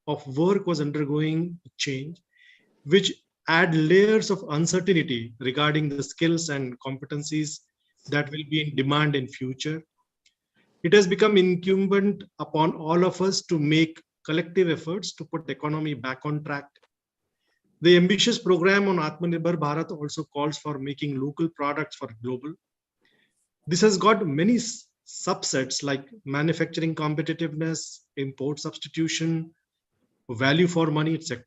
of work was undergoing change, which add layers of uncertainty regarding the skills and competencies that will be in demand in future. It has become incumbent upon all of us to make collective efforts to put the economy back on track. The ambitious program on Atmanirbhar Bharat also calls for making local products for global. This has got many subsets like manufacturing competitiveness, import substitution, value for money, etc.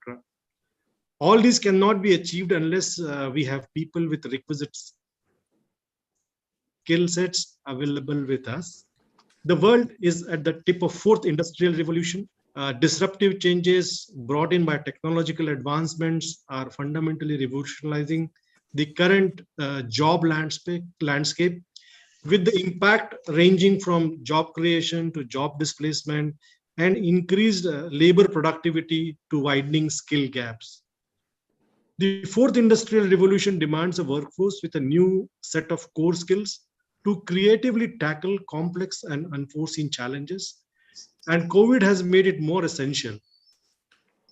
All these cannot be achieved unless we have people with requisite skill sets available with us. The world is at the tip of fourth industrial revolution. Disruptive changes brought in by technological advancements are fundamentally revolutionizing the current job landscape, with the impact ranging from job creation to job displacement and increased labor productivity to widening skill gaps. The fourth industrial revolution demands a workforce with a new set of core skills to creatively tackle complex and unforeseen challenges, and COVID has made it more essential.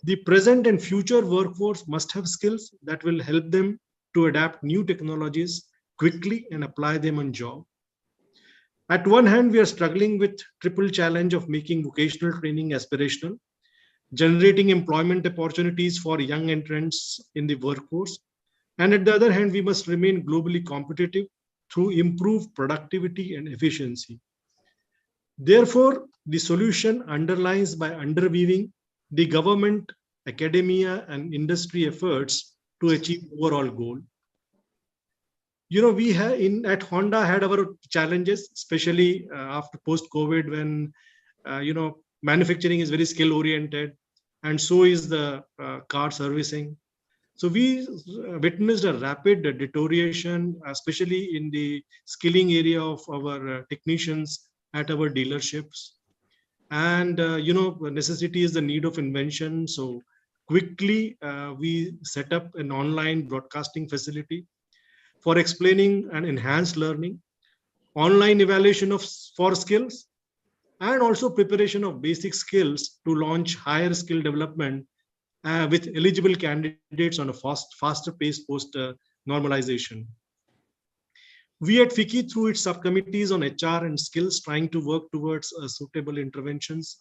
The present and future workforce must have skills that will help them to adapt new technologies quickly and apply them on job. At one hand, we are struggling with triple challenge of making vocational training aspirational, generating employment opportunities for young entrants in the workforce. And at the other hand, we must remain globally competitive through improved productivity and efficiency. Therefore, the solution underlies by underweaving the government, academia, and industry efforts to achieve overall goal. We have at Honda had our challenges, especially after post-COVID, when manufacturing is very skill oriented, and so is the car servicing. So we witnessed a rapid deterioration, especially in the skilling area of our technicians at our dealerships. And necessity is the need of invention. So quickly we set up an online broadcasting facility for explaining and enhanced learning, online evaluation for skills, and also preparation of basic skills to launch higher skill development with eligible candidates on a faster pace post normalization. We at FICCI, through its subcommittees on HR and skills, trying to work towards suitable interventions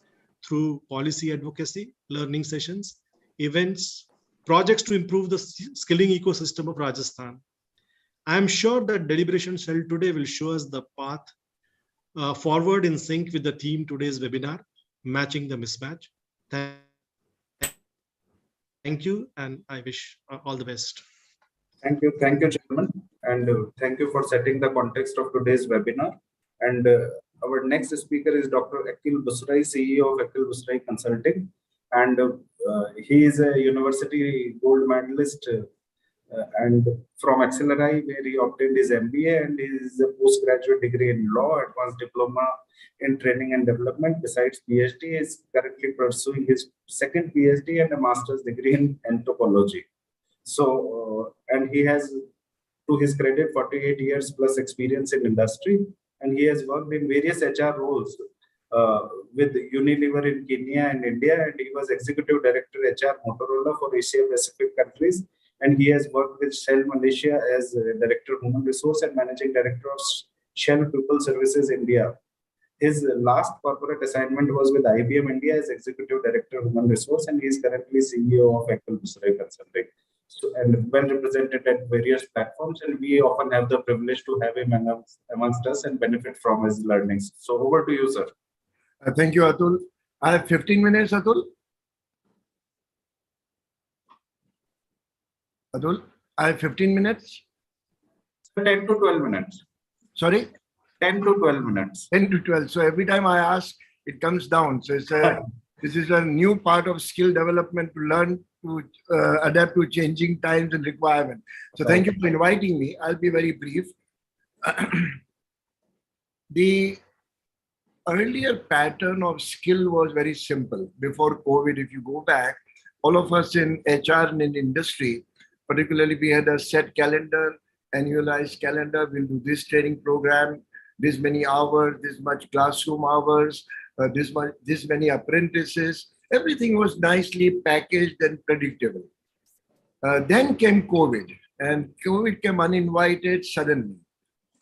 through policy advocacy, learning sessions, events, projects to improve the skilling ecosystem of Rajasthan. I am sure that deliberations held today will show us the path forward in sync with the theme today's webinar, matching the mismatch. Thank you, and I wish all the best. Thank you, Chairman, and thank you for setting the context of today's webinar. And our next speaker is Dr. Akhil Busrai, CEO of Akhil Busrai Consulting, and he is a university gold medalist and from Acceleri, where he obtained his MBA and his postgraduate degree in law, advanced diploma in training and development. Besides PhD, he is currently pursuing his second PhD and a master's degree in anthropology. So, and he has, to his credit, 48 years plus experience in industry, and he has worked in various HR roles with Unilever in Kenya and India, and he was executive director HR Motorola for Asia Pacific countries. And he has worked with Shell Malaysia as Director of Human Resource and Managing Director of Shell People Services India. His last corporate assignment was with IBM India as Executive Director of Human Resource, and he is currently CEO of Akhil Busrai Consulting. So, and well represented at various platforms, and we often have the privilege to have him amongst us and benefit from his learnings. So over to you, sir. Thank you, Atul. I have 15 minutes, Atul. Atul, I have 15 minutes. 10 to 12 minutes. Sorry? 10 to 12 minutes. 10 to 12. So every time I ask, it comes down. So it's this is a new part of skill development to learn to adapt to changing times and requirements. So thank you for inviting me. I'll be very brief. The earlier pattern of skill was very simple. Before COVID, if you go back, all of us in HR and in industry, particularly we had a set calendar, annualized calendar, we'll do this training program, this many hours, this much classroom hours, this many apprentices. everything was nicely packaged and predictable. Then came COVID, and COVID came uninvited suddenly.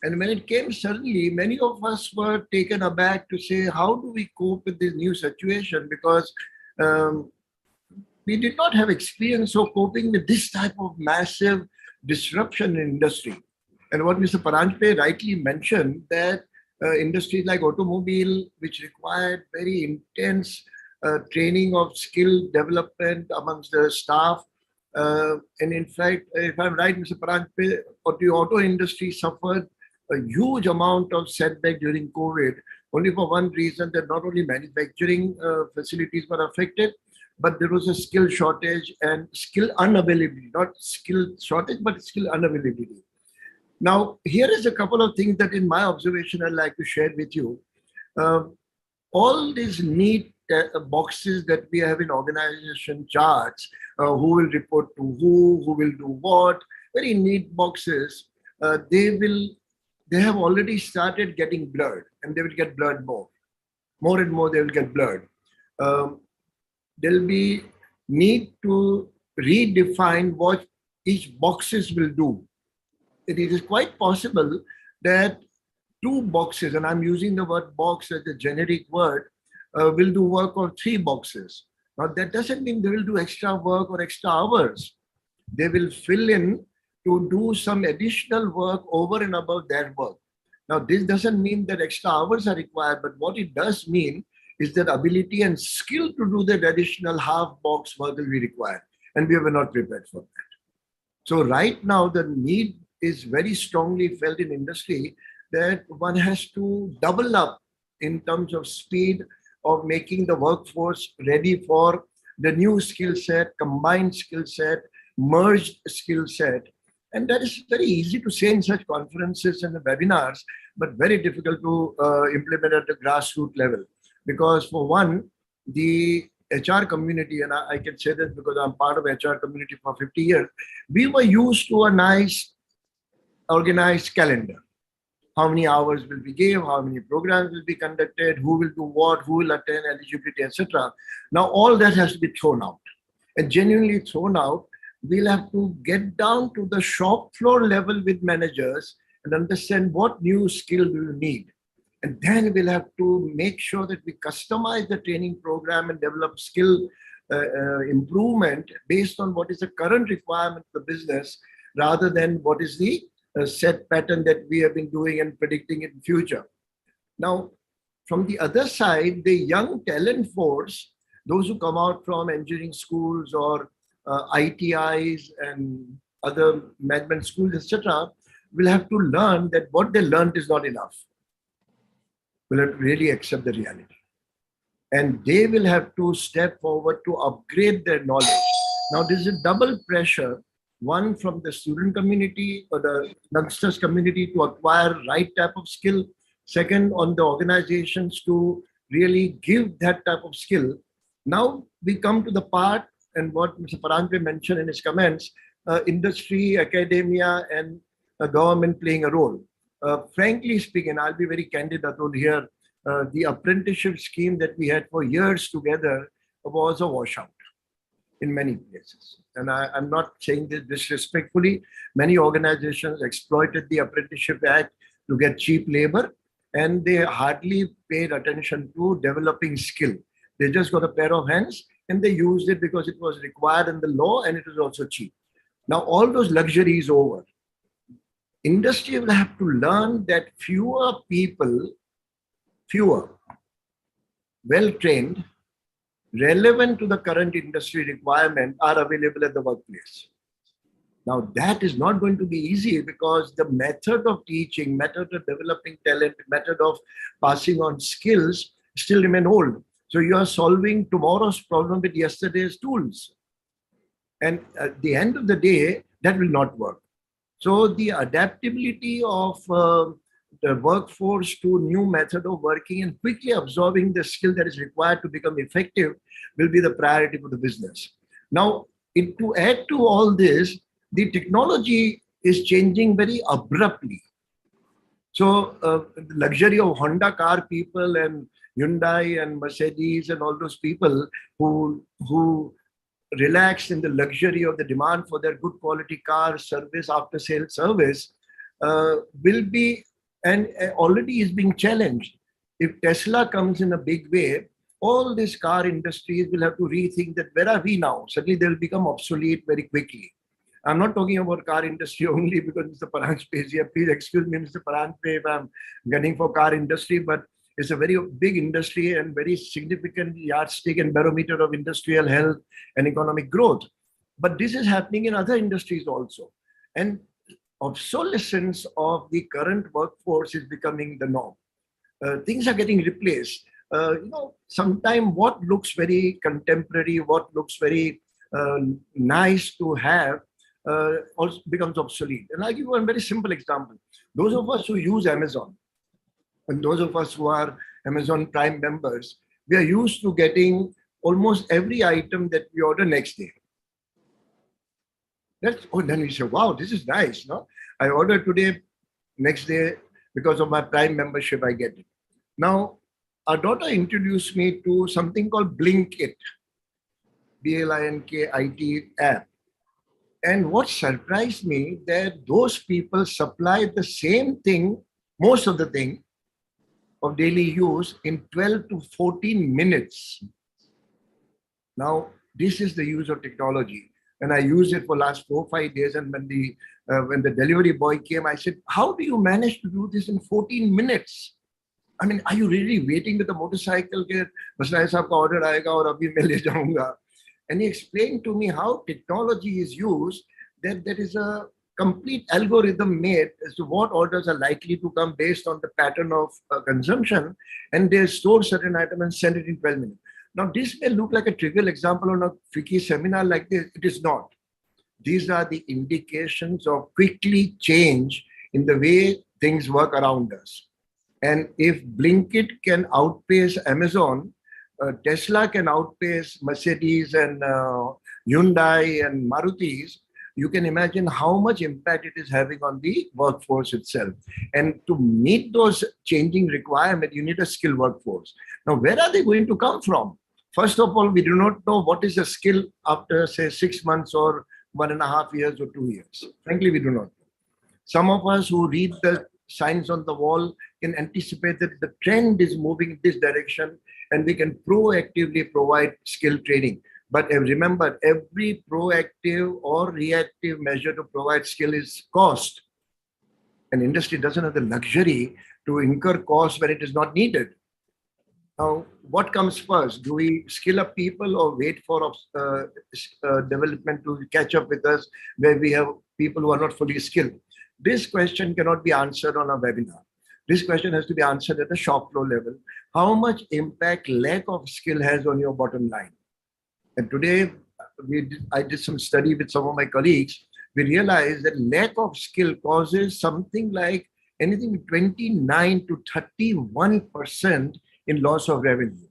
And when it came suddenly, many of us were taken aback to say, how do we cope with this new situation? Because um, we did not have experience of coping with this type of massive disruption in industry. And what Mr. Paranjpe rightly mentioned, that industries like automobile, which required very intense training of skill development amongst the staff. And in fact, if I'm right, Mr. Paranjpe, the auto industry suffered a huge amount of setback during COVID, only for one reason, that not only manufacturing facilities were affected, but there was a skill shortage and skill unavailability, not skill shortage, but skill unavailability. Now, here is a couple of things that in my observation, I'd like to share with you. Uh, all these neat boxes that we have in organization charts, who will report to who will do what, very neat boxes, they have already started getting blurred, and they will get blurred more and more they will get blurred. Um, there'll be need to redefine what each boxes will do. It is quite possible that two boxes, and I'm using the word box as a generic word, will do work of three boxes. Now, that doesn't mean they will do extra work or extra hours. They will fill in to do some additional work over and above their work. Now, this doesn't mean that extra hours are required, but what it does mean is that ability and skill to do that additional half box work will be required. And we were not prepared for that. So right now, the need is very strongly felt in industry that one has to double up in terms of speed of making the workforce ready for the new skill set, combined skill set, merged skill set. And that is very easy to say in such conferences and webinars, but very difficult to implement at the grassroots level. Because for one, the HR community, and I can say this because I'm part of HR community for 50 years, we were used to a nice organized calendar. How many hours will be given, how many programs will be conducted, who will do what, who will attend, eligibility, etc. Now all that has to be thrown out. And genuinely thrown out, we'll have to get down to the shop floor level with managers and understand what new skill we will need. And then we'll have to make sure that we customize the training program and develop skill improvement based on what is the current requirement of the business rather than what is the set pattern that we have been doing and predicting in future. Now, from the other side, the young talent force, those who come out from engineering schools or ITIs and other management schools, etc., will have to learn that what they learned is not enough. Will have to really accept the reality. And they will have to step forward to upgrade their knowledge. Now, this is a double pressure, one from the student community or the youngsters community to acquire right type of skill. Second, on the organizations to really give that type of skill. Now we come to the part and what Mr. Paranjpe mentioned in his comments, industry, academia, and government playing a role. Frankly speaking, I'll be very candid, Atul, here. The apprenticeship scheme that we had for years together was a washout in many places. And I'm not saying this disrespectfully. Many organizations exploited the Apprenticeship Act to get cheap labor, and they hardly paid attention to developing skill. They just got a pair of hands and they used it because it was required in the law and it was also cheap. Now all those luxuries over. Industry will have to learn that fewer people, well-trained, relevant to the current industry requirement are available at the workplace. Now that is not going to be easy because the method of teaching, method of developing talent, method of passing on skills still remain old. So you are solving tomorrow's problem with yesterday's tools. And at the end of the day, that will not work. So the adaptability of the workforce to new method of working and quickly absorbing the skill that is required to become effective will be the priority for the business. Now, to add to all this, the technology is changing very abruptly. So the luxury of Honda car people and Hyundai and Mercedes and all those people who relaxed in the luxury of the demand for their good quality car service, after sale service, will be and already is being challenged. If Tesla comes in a big way, all these car industries will have to rethink that where are we now? Suddenly they'll become obsolete very quickly. I'm not talking about car industry only because Mr. Paranj pays here. Please excuse me, Mr. Paranj, if I'm gunning for car industry, but it's a very big industry and very significant yardstick and barometer of industrial health and economic growth. But this is happening in other industries also. And obsolescence of the current workforce is becoming the norm. Things are getting replaced. Sometimes what looks very contemporary, what looks very nice to have, also becomes obsolete. And I'll give you one very simple example. Those of us who use Amazon, and those of us who are Amazon Prime members, we are used to getting almost every item that we order next day. Then we say, wow, this is nice. No, I order today, next day, because of my Prime membership, I get it. Now, our daughter introduced me to something called Blinkit, Blinkit app. And what surprised me that those people supply the same thing, most of the thing of daily use in 12 to 14 minutes. Now, this is the use of technology. And I used it for last 4 or 5 days. And when the delivery boy came, I said, how do you manage to do this in 14 minutes? I mean, are you really waiting with the motorcycle? Basrai saab ka order aayega aur abhi main le jaunga. And he explained to me how technology is used, that there is a complete algorithm made as to what orders are likely to come based on the pattern of consumption, and they store certain items and send it in 12 minutes. Now, this may look like a trivial example on a FICCI seminar like this. It is not. These are the indications of quickly change in the way things work around us. And if Blinkit can outpace Amazon, Tesla can outpace Mercedes and Hyundai and Maruti's, you can imagine how much impact it is having on the workforce itself. And to meet those changing requirements, you need a skilled workforce. Now, where are they going to come from? First of all, we do not know what is the skill after, say, 6 months or 1.5 years or 2 years. Frankly, we do not know. Some of us who read the signs on the wall can anticipate that the trend is moving in this direction, and we can proactively provide skill training. But remember, every proactive or reactive measure to provide skill is cost. An industry doesn't have the luxury to incur costs when it is not needed. Now, what comes first? Do we skill up people or wait for development to catch up with us where we have people who are not fully skilled? This question cannot be answered on a webinar. This question has to be answered at the shop floor level. How much impact lack of skill has on your bottom line? And today, I did some study with some of my colleagues. We realized that lack of skill causes something like anything 29 to 31% in loss of revenue.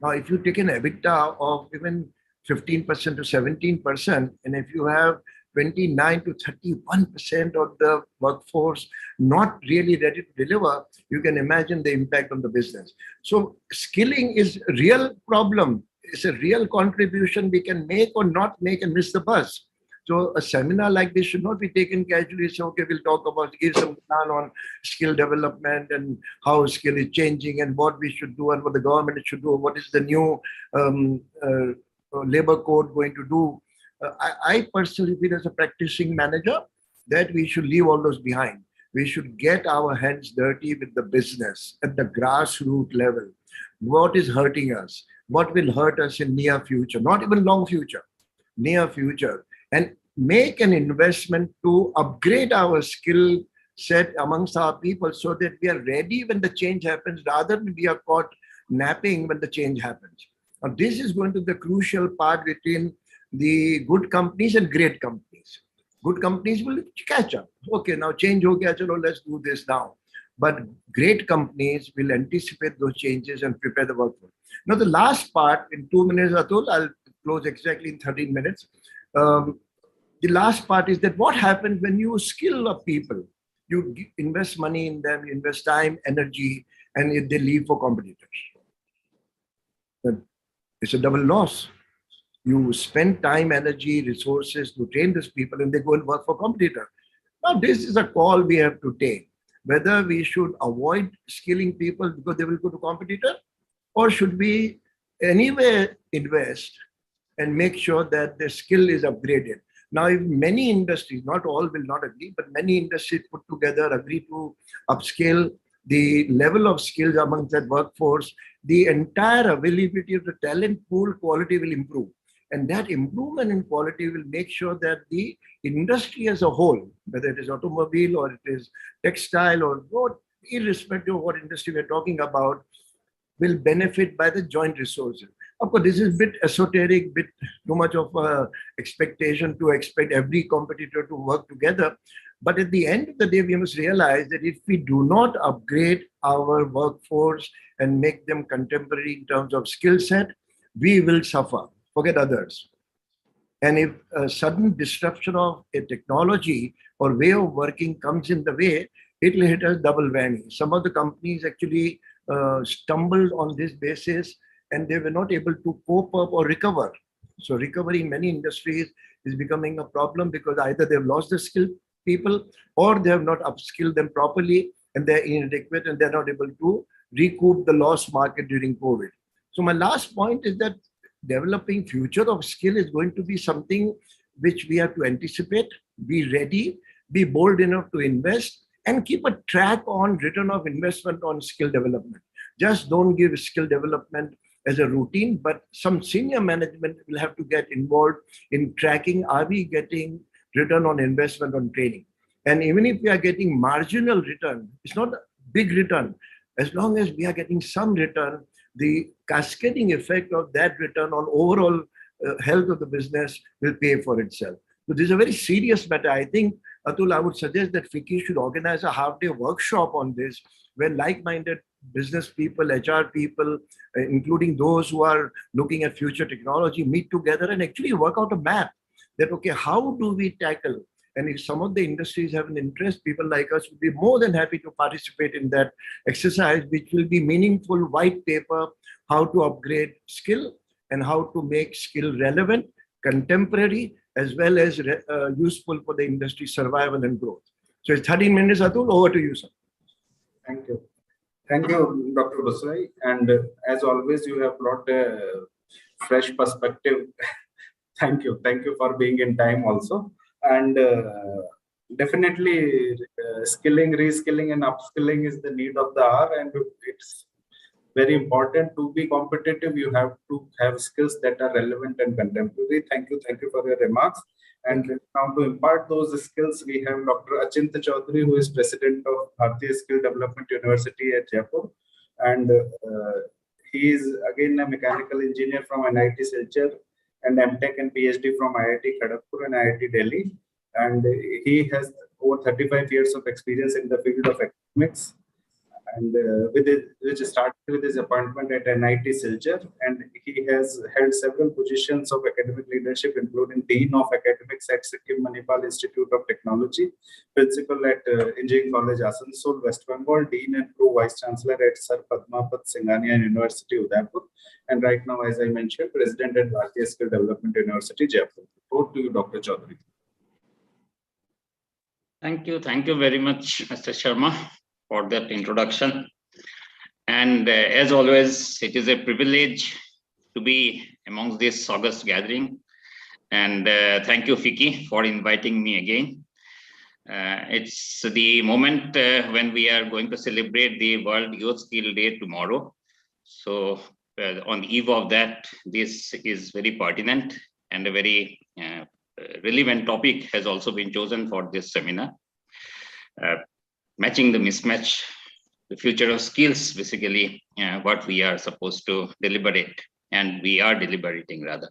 Now, if you take an EBITDA of even 15% to 17%, and if you have 29 to 31% of the workforce not really ready to deliver, you can imagine the impact on the business. So skilling is a real problem. It's a real contribution we can make or not make and miss the bus. So a seminar like this should not be taken casually. So, okay, we'll talk about, give some plan on skill development and how skill is changing and what we should do and what the government should do. What is the new labor code going to do? I personally feel as a practicing manager that we should leave all those behind. We should get our hands dirty with the business at the grassroots level. What is hurting us? What will hurt us in near future? Not even long future, near future. And make an investment to upgrade our skill set amongst our people so that we are ready when the change happens rather than we are caught napping when the change happens. Now, this is going to be the crucial part between the good companies and great companies. Good companies will catch up. Okay, now change ho gaya, chalo, let's do this now. But great companies will anticipate those changes and prepare the workforce. Now, the last part, in 2 minutes, Atul, I'll close exactly in 13 minutes. The last part is that what happens when you skill up people? You invest money in them, you invest time, energy, and they leave for competitors. Then it's a double loss. You spend time, energy, resources to train these people, and they go and work for competitor. Now, this is a call we have to take, whether we should avoid skilling people because they will go to competitor, or should we anyway invest and make sure that the skill is upgraded. Now, if many industries, not all will not agree, but many industries put together agree to upscale the level of skills amongst that workforce, the entire availability of the talent pool quality will improve. And that improvement in quality will make sure that the industry as a whole, whether it is automobile or it is textile or what, irrespective of what industry we're talking about, will benefit by the joint resources. Of course, this is a bit esoteric, bit too much of a expectation to expect every competitor to work together. But at the end of the day, we must realize that if we do not upgrade our workforce and make them contemporary in terms of skill set, we will suffer. Forget others. And if a sudden disruption of a technology or way of working comes in the way, it will hit us double whammy. Some of the companies actually stumbled on this basis and they were not able to cope up or recover. So recovery in many industries is becoming a problem because either they've lost the skilled people or they have not upskilled them properly and they're inadequate and they're not able to recoup the lost market during COVID. So my last point is that developing future of skill is going to be something which we have to anticipate, be ready, be bold enough to invest, and keep a track on return of investment on skill development. Just don't give skill development as a routine, but some senior management will have to get involved in tracking, are we getting return on investment on training? And even if we are getting marginal return, it's not a big return. As long as we are getting some return, the cascading effect of that return on overall health of the business will pay for itself. So this is a very serious matter. I think, Atul, I would suggest that FICCI should organize a half-day workshop on this, where like-minded business people, HR people, including those who are looking at future technology, meet together and actually work out a map that, okay, how do we tackle? And if some of the industries have an interest, people like us would be more than happy to participate in that exercise, which will be meaningful white paper, how to upgrade skill and how to make skill relevant, contemporary, as well as useful for the industry survival and growth. So it's 13 minutes, Atul, over to you, sir. Thank you. Thank you, Dr. Busrai. And as always, you have brought a fresh perspective. Thank you. Thank you for being in time also. And definitely skilling, reskilling and upskilling is the need of the hour, and it's very important to be competitive. You have to have skills that are relevant and contemporary. Thank you for your remarks. And now to impart those skills, we have Dr. Ajinta Chaudhary, who is president of Bharatiya Skill Development University at Jaipur, and he is again a mechanical engineer from NIT Silchar and MTech and PhD from IIT Kharagpur and IIT Delhi. And he has over 35 years of experience in the field of academics, and which started with his appointment at NIT Silchar, and he has held several positions of academic leadership, including Dean of Academics at Sikkim Manipal Institute of Technology, Principal at Engineering College Asansol, West Bengal, Dean and Pro Vice Chancellor at Sir Padmapat Singhania University, Udaipur, and right now, as I mentioned, President at Bharatiya Skill Development University, Jaipur. Over to you, Dr. Chaudhary. Thank you very much, Mr. Sharma, for that introduction. And as always, it is a privilege to be amongst this august gathering. And thank you, FICCI, for inviting me again. It's the moment when we are going to celebrate the World Youth Skill Day tomorrow. So on the eve of that, this is very pertinent and a very relevant topic has also been chosen for this seminar. Matching the mismatch, the future of skills, basically what we are supposed to deliberate, and we are deliberating rather.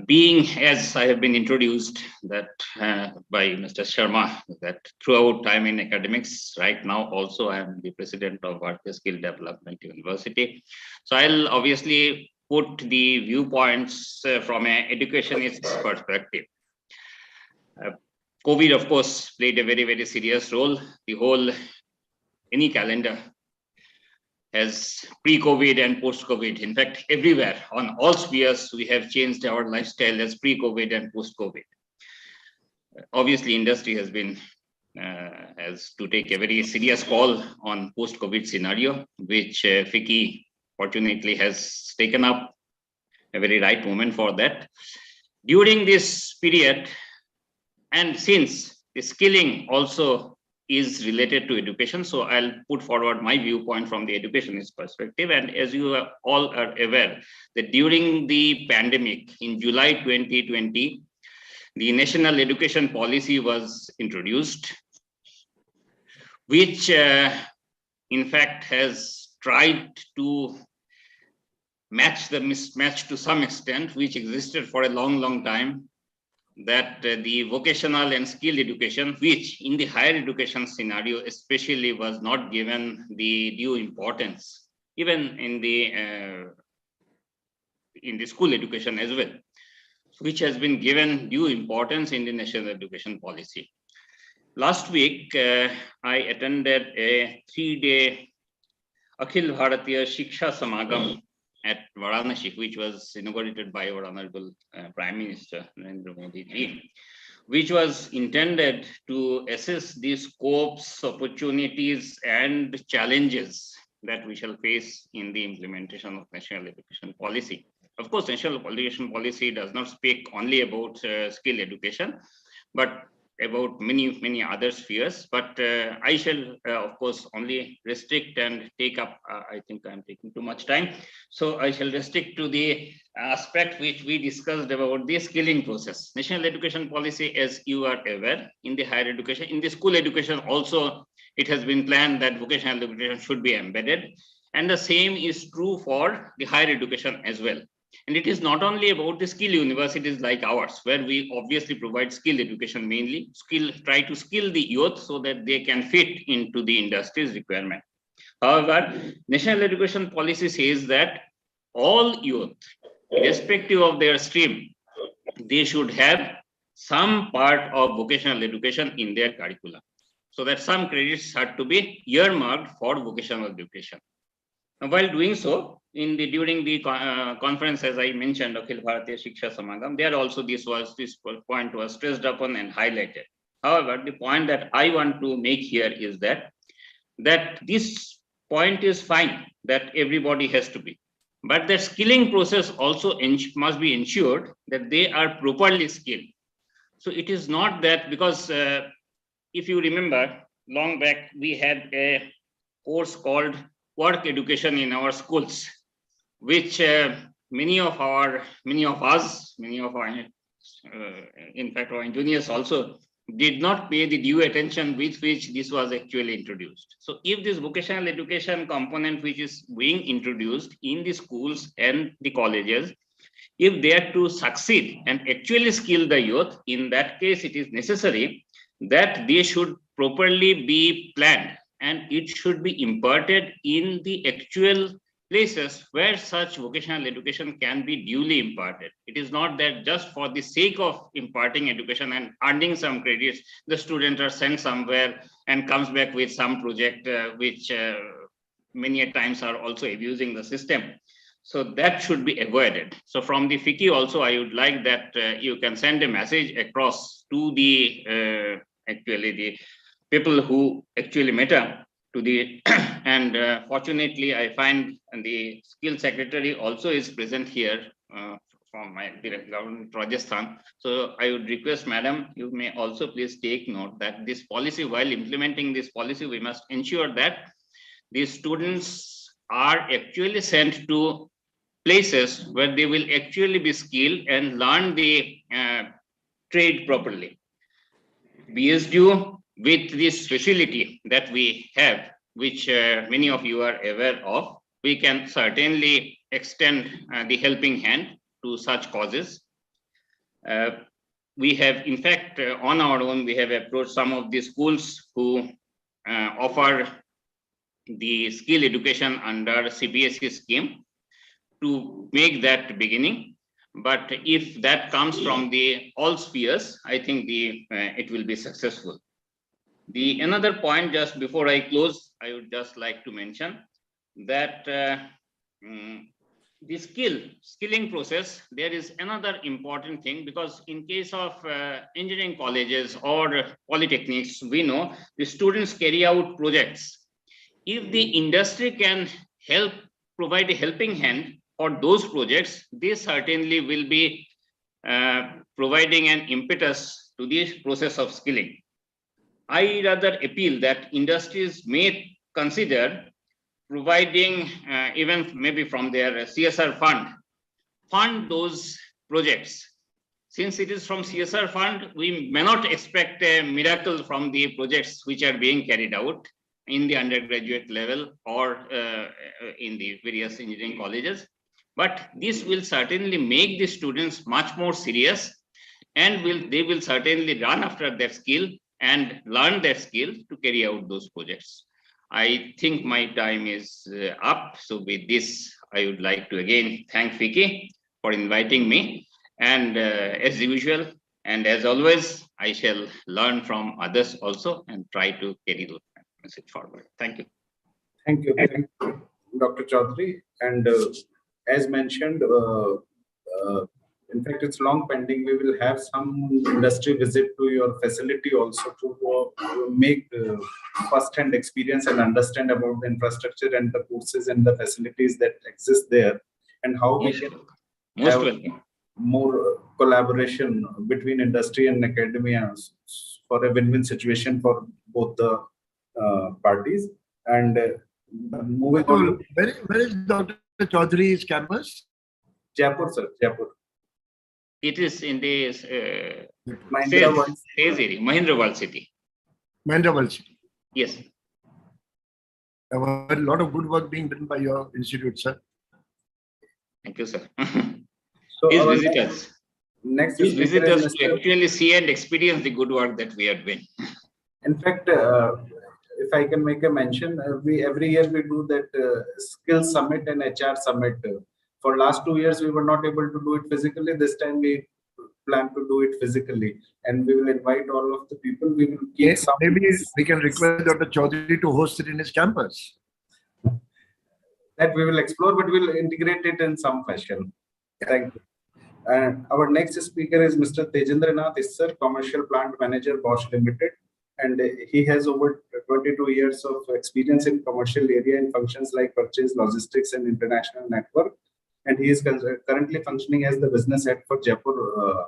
Being, as I have been introduced that by Mr. Sharma, that throughout time in academics, right now also I am the president of Bharatiya Skill Development University. So I'll obviously put the viewpoints from an educationist perspective. COVID, of course, played a very, very serious role. The whole, any calendar has pre-COVID and post-COVID. In fact, everywhere on all spheres, we have changed our lifestyle as pre-COVID and post-COVID. Obviously, industry has been has to take a very serious call on post-COVID scenario, which FICCI fortunately has taken up a very right moment for that. During this period, and since the skilling also is related to education, so I'll put forward my viewpoint from the educationist perspective. And as you all are aware, that during the pandemic in July 2020, the National Education Policy was introduced, which in fact has tried to match the mismatch to some extent, which existed for a long, long time, that the vocational and skill education, which in the higher education scenario especially was not given the due importance, even in the school education as well, which has been given due importance in the national education policy. Last week, I attended a 3-day Akhil Bharatiya Shiksha Samagam at Varanasi, which was inaugurated by our Honorable Prime Minister Narendra Modi ji, which was intended to assess the scopes, opportunities, and challenges that we shall face in the implementation of national education policy. Of course, national education policy does not speak only about skill education, but about many other spheres. But I shall, of course, only restrict and take up, I think I'm taking too much time. So I shall restrict to the aspect which we discussed about the skilling process. National education policy, as you are aware, in the higher education, in the school education also, it has been planned that vocational education should be embedded. And the same is true for the higher education as well. And it is not only about the skill universities like ours, where we obviously provide skill education mainly, try to skill the youth so that they can fit into the industry's requirement. However, national education policy says that all youth, irrespective of their stream, they should have some part of vocational education in their curriculum, so that some credits had to be earmarked for vocational education. While doing so, during the conference, as I mentioned, Akhil Bharatiya Shiksha Samagam, there also this point was stressed upon and highlighted. However, the point that I want to make here is that this point is fine, that everybody has to be, but the skilling process also must be ensured that they are properly skilled. So it is not that, because if you remember, long back we had a course called work education in our schools, which many of our in fact our engineers also did not pay the due attention with which this was actually introduced. So if this vocational education component which is being introduced in the schools and the colleges, if they are to succeed and actually skill the youth, in that case it is necessary that they should properly be planned, and it should be imparted in the actual places where such vocational education can be duly imparted. It is not that just for the sake of imparting education and earning some credits, the students are sent somewhere and comes back with some project which many times are also abusing the system. So that should be avoided. So from the FICCI also, I would like that you can send a message across to the actually the people who actually matter to the and fortunately I find the skill secretary also is present here from my direct government Rajasthan. So I would request, madam, you may also please take note that this policy, while implementing this policy, we must ensure that these students are actually sent to places where they will actually be skilled and learn the trade properly. BSDU, with this facility that we have, which many of you are aware of, we can certainly extend the helping hand to such causes. We have, in fact, on our own, we have approached some of the schools who offer the skill education under CBSE scheme to make that beginning. But if that comes from the all spheres, I think it will be successful. The another point, just before I close, I would just like to mention that the skilling process, there is another important thing, because in case of engineering colleges or polytechnics, we know the students carry out projects. If the industry can provide a helping hand for those projects, they certainly will be providing an impetus to the process of skilling. I rather appeal that industries may consider providing, even maybe from their CSR fund those projects. Since it is from CSR fund, we may not expect a miracle from the projects which are being carried out in the undergraduate level or in the various engineering colleges. But this will certainly make the students much more serious, and they will certainly run after their skill and learn their skill to carry out those projects. I think my time is up. So with this, I would like to again thank Vicky for inviting me. And as usual, and as always, I shall learn from others also and try to carry the message forward. Thank you. Thank you, Dr. Chaudhary. And as mentioned, in fact, it's long pending. We will have some industry visit to your facility also to make first-hand experience and understand about the infrastructure and the courses and the facilities that exist there, and how we can have more collaboration between industry and academia for a win-win situation for both the parties. And moving on. Where is Dr. Chaudhary's campus? Jaipur, sir. Jaipur. It is in the Mahindra World City. Mahindra World City. Yes. I've heard a lot of good work being done by your institute, sir. Thank you, sir. So please visit us. Please visit us to actually see and experience the good work that we are doing. In fact, if I can make a mention, every year we do that skill summit and HR summit. For last 2 years, we were not able to do it physically. This time we plan to do it physically, and we will invite all of the people. We will keep maybe we can request Dr. Chaudhary to host it in his campus. That we will explore, but we'll integrate it in some fashion. Thank you. And our next speaker is Mr. Tejendranath Issar, Commercial Plant Manager, Bosch Limited. And he has over 22 years of experience in commercial area in functions like purchase, logistics, and international network. And he is currently functioning as the business head for Jaipur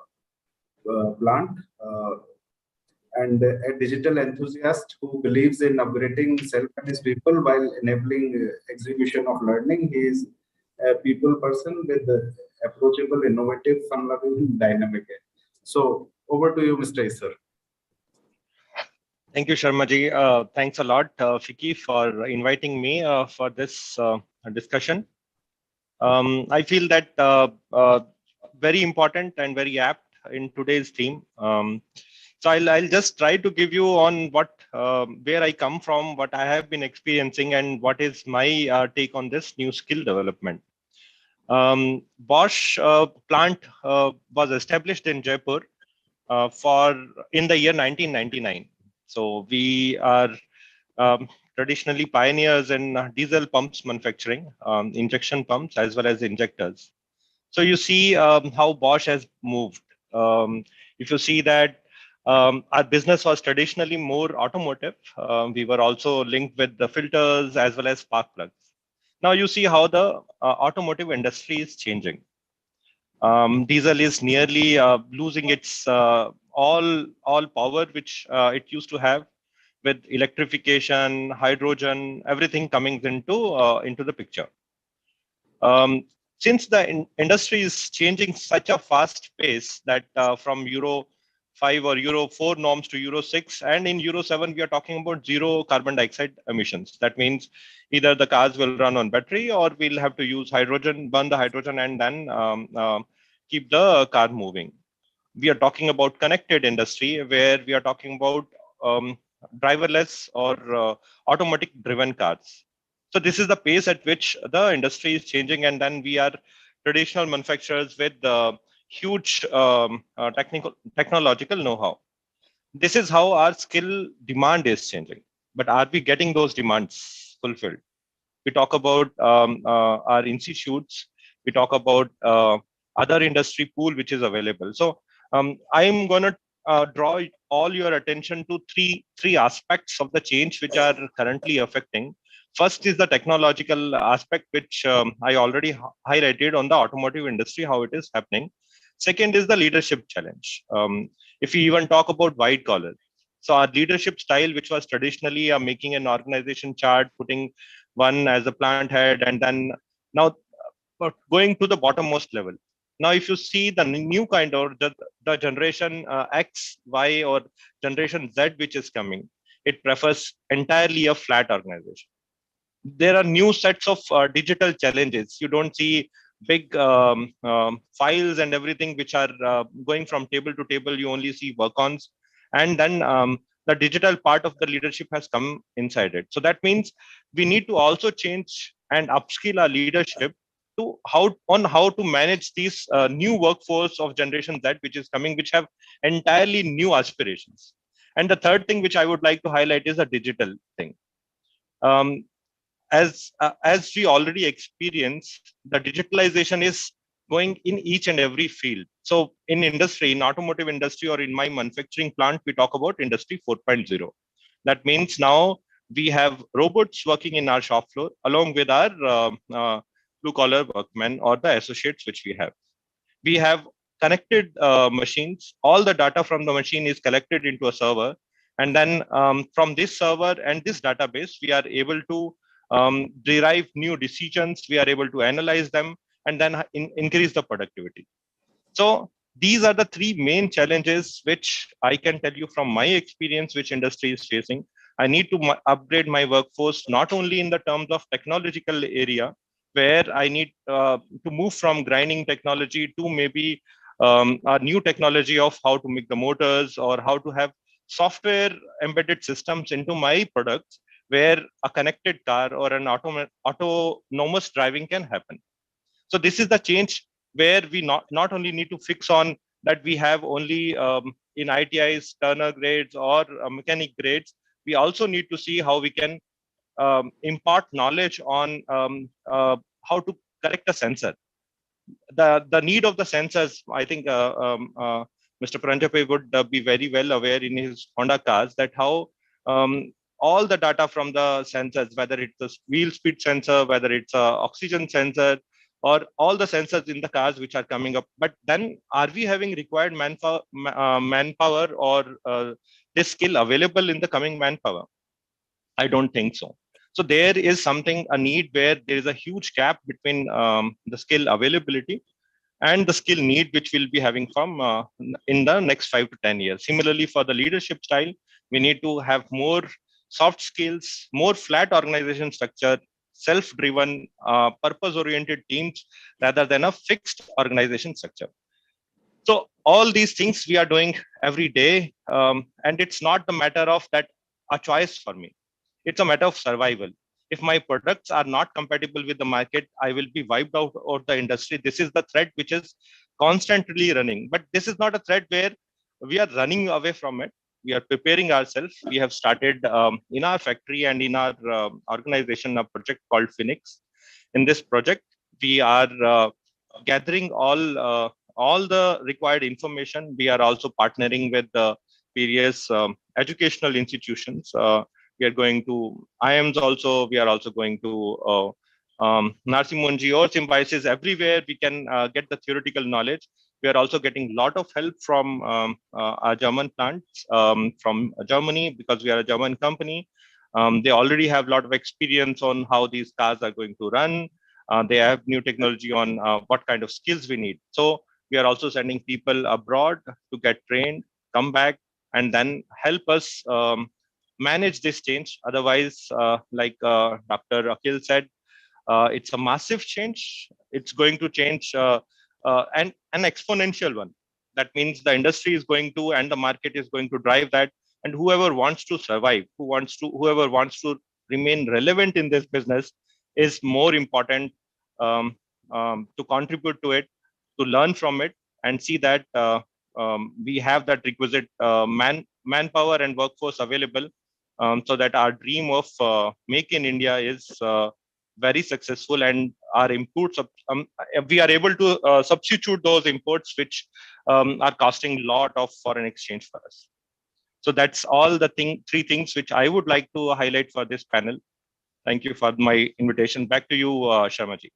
plant, and a digital enthusiast who believes in upgrading self-managed people while enabling execution of learning. He is a people person with approachable, innovative, fun-loving, dynamic. So over to you, Mr. Issar. Thank you, Sharmaji. Thanks a lot, Vicky, for inviting me for this discussion. I feel that very important and very apt in today's theme. So I'll just try to give you on where I come from, what I have been experiencing, and what is my take on this new skill development. Bosch plant was established in Jaipur in the year 1999. So we are traditionally pioneers in diesel pumps manufacturing, injection pumps as well as injectors. So you see how Bosch has moved. If you see that our business was traditionally more automotive, we were also linked with the filters as well as spark plugs. Now you see how the automotive industry is changing. Diesel is nearly losing its all power which it used to have, with electrification, hydrogen, everything coming into the picture. Since the industry is changing such a fast pace that from Euro 5 or Euro 4 norms to Euro 6, and in Euro 7, we are talking about zero carbon dioxide emissions. That means either the cars will run on battery or we'll have to use hydrogen, burn the hydrogen, and then keep the car moving. We are talking about connected industry, where we are talking about driverless or automatic driven cars. So this is the pace at which the industry is changing, and then we are traditional manufacturers with huge technological know-how. This is how our skill demand is changing. But are we getting those demands fulfilled? We talk about our institutes. We talk about other industry pool which is available. So I'm going to draw all your attention to three aspects of the change which are currently affecting. First is the technological aspect, which I already highlighted on the automotive industry, how it is happening. Second is the leadership challenge. If you even talk about white collar, so our leadership style, which was traditionally making an organization chart, putting one as a plant head, and then now going to the bottommost level. Now, if you see the new kind or the generation X, Y, or generation Z, which is coming, it prefers entirely a flat organization. There are new sets of digital challenges. You don't see big files and everything which are going from table to table. You only see work-ons, and then the digital part of the leadership has come inside it. So that means we need to also change and upskill our leadership to how to manage these new workforce of generation Z, which is coming, which have entirely new aspirations. And the third thing which I would like to highlight is a digital thing. As we already experienced, the digitalization is going in each and every field. So in industry, in automotive industry, or in my manufacturing plant, we talk about industry 4.0. That means now we have robots working in our shop floor along with our blue collar workmen or the associates which we have. We have connected machines. All the data from the machine is collected into a server, and then from this server and this database, we are able to derive new decisions. We are able to analyze them and then increase the productivity. So these are the three main challenges which I can tell you from my experience, which industry is facing. I need to upgrade my workforce, not only in the terms of technological area, where I need to move from grinding technology to maybe a new technology of how to make the motors or how to have software embedded systems into my products, where a connected car or an autonomous driving can happen. So this is the change where we not only need to fix on that we have only in ITIs, Turner grades or mechanic grades. We also need to see how we can impart knowledge on how to correct a sensor. The need of the sensors, I think Mr. Pranjape would be very well aware in his Honda cars that how all the data from the sensors, whether it's a wheel speed sensor, whether it's a oxygen sensor, or all the sensors in the cars which are coming up. But then are we having required manpower or this skill available in the coming manpower? I don't think so. So there is something, a need where there is a huge gap between the skill availability and the skill need which we'll be having from in the next 5 to 10 years. Similarly, for the leadership style, we need to have more soft skills, more flat organization structure, self-driven, purpose-oriented teams rather than a fixed organization structure. So all these things we are doing every day, and it's not the matter of that a choice for me. It's a matter of survival. If my products are not compatible with the market, I will be wiped out of the industry. This is the threat which is constantly running. But this is not a threat where we are running away from it. We are preparing ourselves. We have started in our factory and in our organization a project called Phoenix. In this project, we are gathering all the required information. We are also partnering with the various educational institutions. We are going to IIMs also. We are also going to Narsimonji or Symbiosis. Everywhere we can get the theoretical knowledge. We are also getting a lot of help from our German plants from Germany, because we are a German company. They already have a lot of experience on how these cars are going to run. They have new technology on what kind of skills we need. So we are also sending people abroad to get trained, come back, and then help us manage this change. Otherwise, like Dr. Akhil said, it's a massive change. It's going to change and an exponential one. That means the industry is going to, and the market is going to drive that. And whoever wants to survive, whoever wants to remain relevant in this business is more important to contribute to it, to learn from it, and see that we have that requisite manpower and workforce available, so that our dream of Make in India is very successful, and our imports, we are able to substitute those imports which are costing a lot of foreign exchange for us. So that's all the three things which I would like to highlight for this panel. Thank you for my invitation. Back to you, Sharmaji.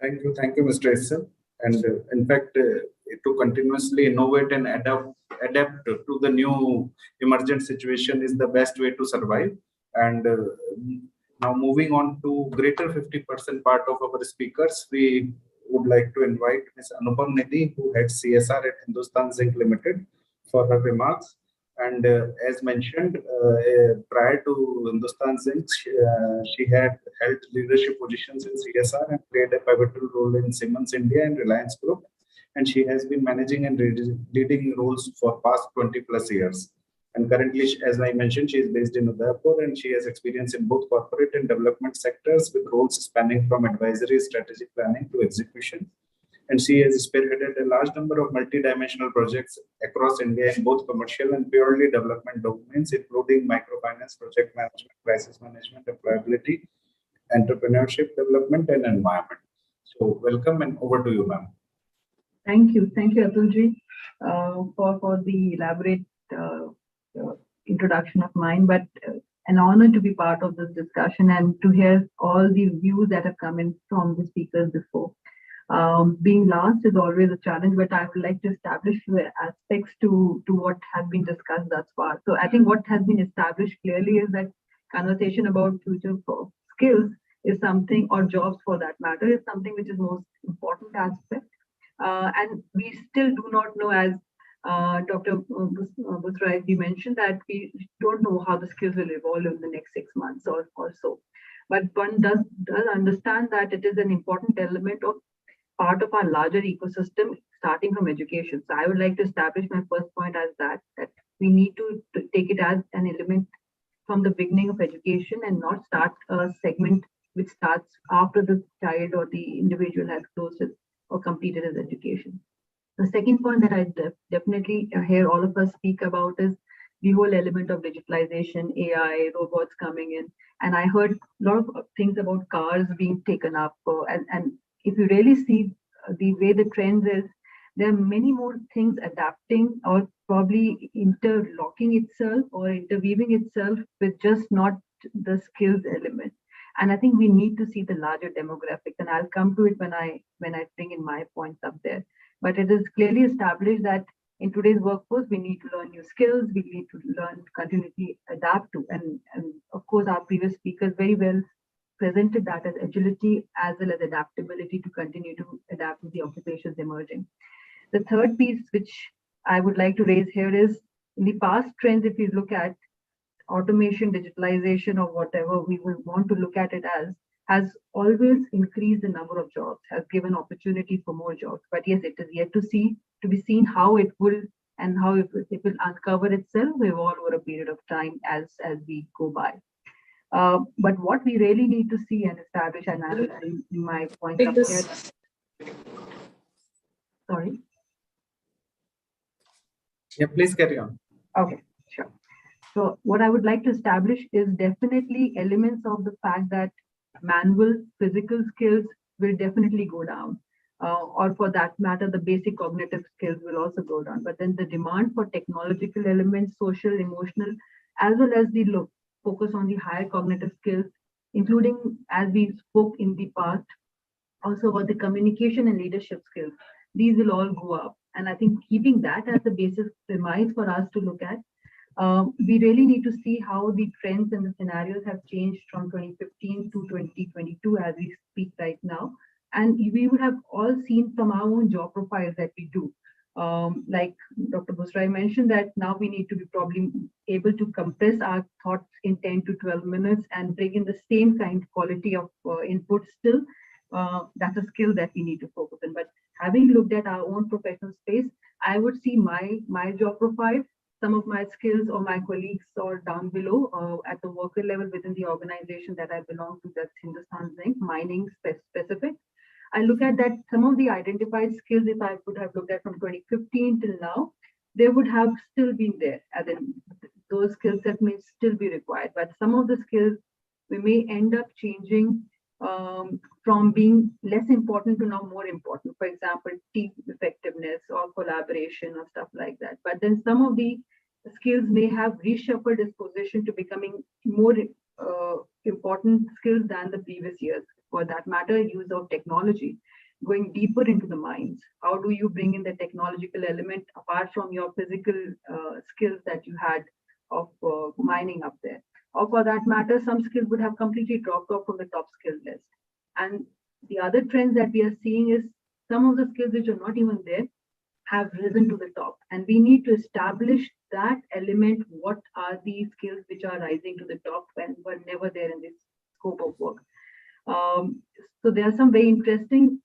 Thank you, Mr. Issam. And in fact, to continuously innovate and adapt to the new emergent situation is the best way to survive. And now moving on to greater 50% part of our speakers, we would like to invite Ms. Anupam Nidhi, who heads CSR at Hindustan Zinc Limited, for her remarks. And as mentioned, prior to Hindustan Zinc, she had held leadership positions in CSR and played a pivotal role in Siemens India and Reliance Group. And she has been managing and leading roles for past 20 plus years. And currently, as I mentioned, she is based in Udaipur, and she has experience in both corporate and development sectors with roles spanning from advisory, strategic planning to execution. And she has spearheaded a large number of multidimensional projects across India in both commercial and purely development domains, including microfinance, project management, crisis management, employability, entrepreneurship development, and environment. So welcome, and over to you, ma'am. Thank you, Atulji, for the elaborate introduction of mine, but an honor to be part of this discussion and to hear all the views that have come in from the speakers before. Being last is always a challenge, but I would like to establish few aspects to what has been discussed thus far. So I think what has been established clearly is that conversation about future skills is something, or jobs for that matter, is something which is most important aspect. And we still do not know, as Dr. Busrai mentioned, that we don't know how the skills will evolve in the next 6 months or so. But one does understand that it is an important element of part of our larger ecosystem, starting from education. So I would like to establish my first point as that we need to take it as an element from the beginning of education and not start a segment which starts after the child or the individual has closed his or completed his education. The second point that I definitely hear all of us speak about is the whole element of digitalization, AI, robots coming in. And I heard a lot of things about cars being taken up. And if you really see the way the trend is, there are many more things adapting or probably interlocking itself or interweaving itself with just not the skills element. And I think we need to see the larger demographics, and I'll come to it when I bring in my points up there. But it is clearly established that in today's workforce, we need to learn new skills, we need to learn, continuously adapt to. And of course, our previous speakers very well presented that as agility as well as adaptability to continue to adapt to the occupations emerging. The third piece which I would like to raise here is, in the past trends, if you look at automation, digitalization, or whatever we will want to look at it as, has always increased the number of jobs, has given opportunity for more jobs. But yes, it is yet to be seen how it will and how it will uncover itself, evolve over a period of time as we go by. But what we really need to see and establish, and I will bring my point up here. Sorry. Yeah, please carry on. Okay, sure. So what I would like to establish is definitely elements of the fact that manual physical skills will definitely go down, or for that matter, the basic cognitive skills will also go down. But then the demand for technological elements, social, emotional, as well as the focus on the higher cognitive skills, including, as we spoke in the past, also about the communication and leadership skills, these will all go up. And I think keeping that as the basis premise for us to look at, we really need to see how the trends and the scenarios have changed from 2015 to 2022 as we speak right now. And we would have all seen from our own job profiles that we do. Like Dr. Busrai mentioned, that now we need to be probably able to compress our thoughts in 10 to 12 minutes and bring in the same kind of quality of input still. That's a skill that we need to focus on. But having looked at our own professional space, I would see my job profile, some of my skills or my colleagues or down below at the worker level within the organization that I belong to, that's Hindustan Zinc, mining specific. I look at that, some of the identified skills, if I would have looked at from 2015 till now, they would have still been there, as in those skill sets may still be required, but some of the skills we may end up changing from being less important to now more important. For example, team effectiveness or collaboration or stuff like that. But then some of the skills may have reshuffled its position to becoming more important skills than the previous years. For that matter, use of technology, going deeper into the minds. How do you bring in the technological element apart from your physical skills that you had of mining up there? Or for that matter, some skills would have completely dropped off from the top skill list. And the other trends that we are seeing is some of the skills which are not even there have risen to the top. And we need to establish that element. What are these skills which are rising to the top and were never there in this scope of work? So there are some very interesting,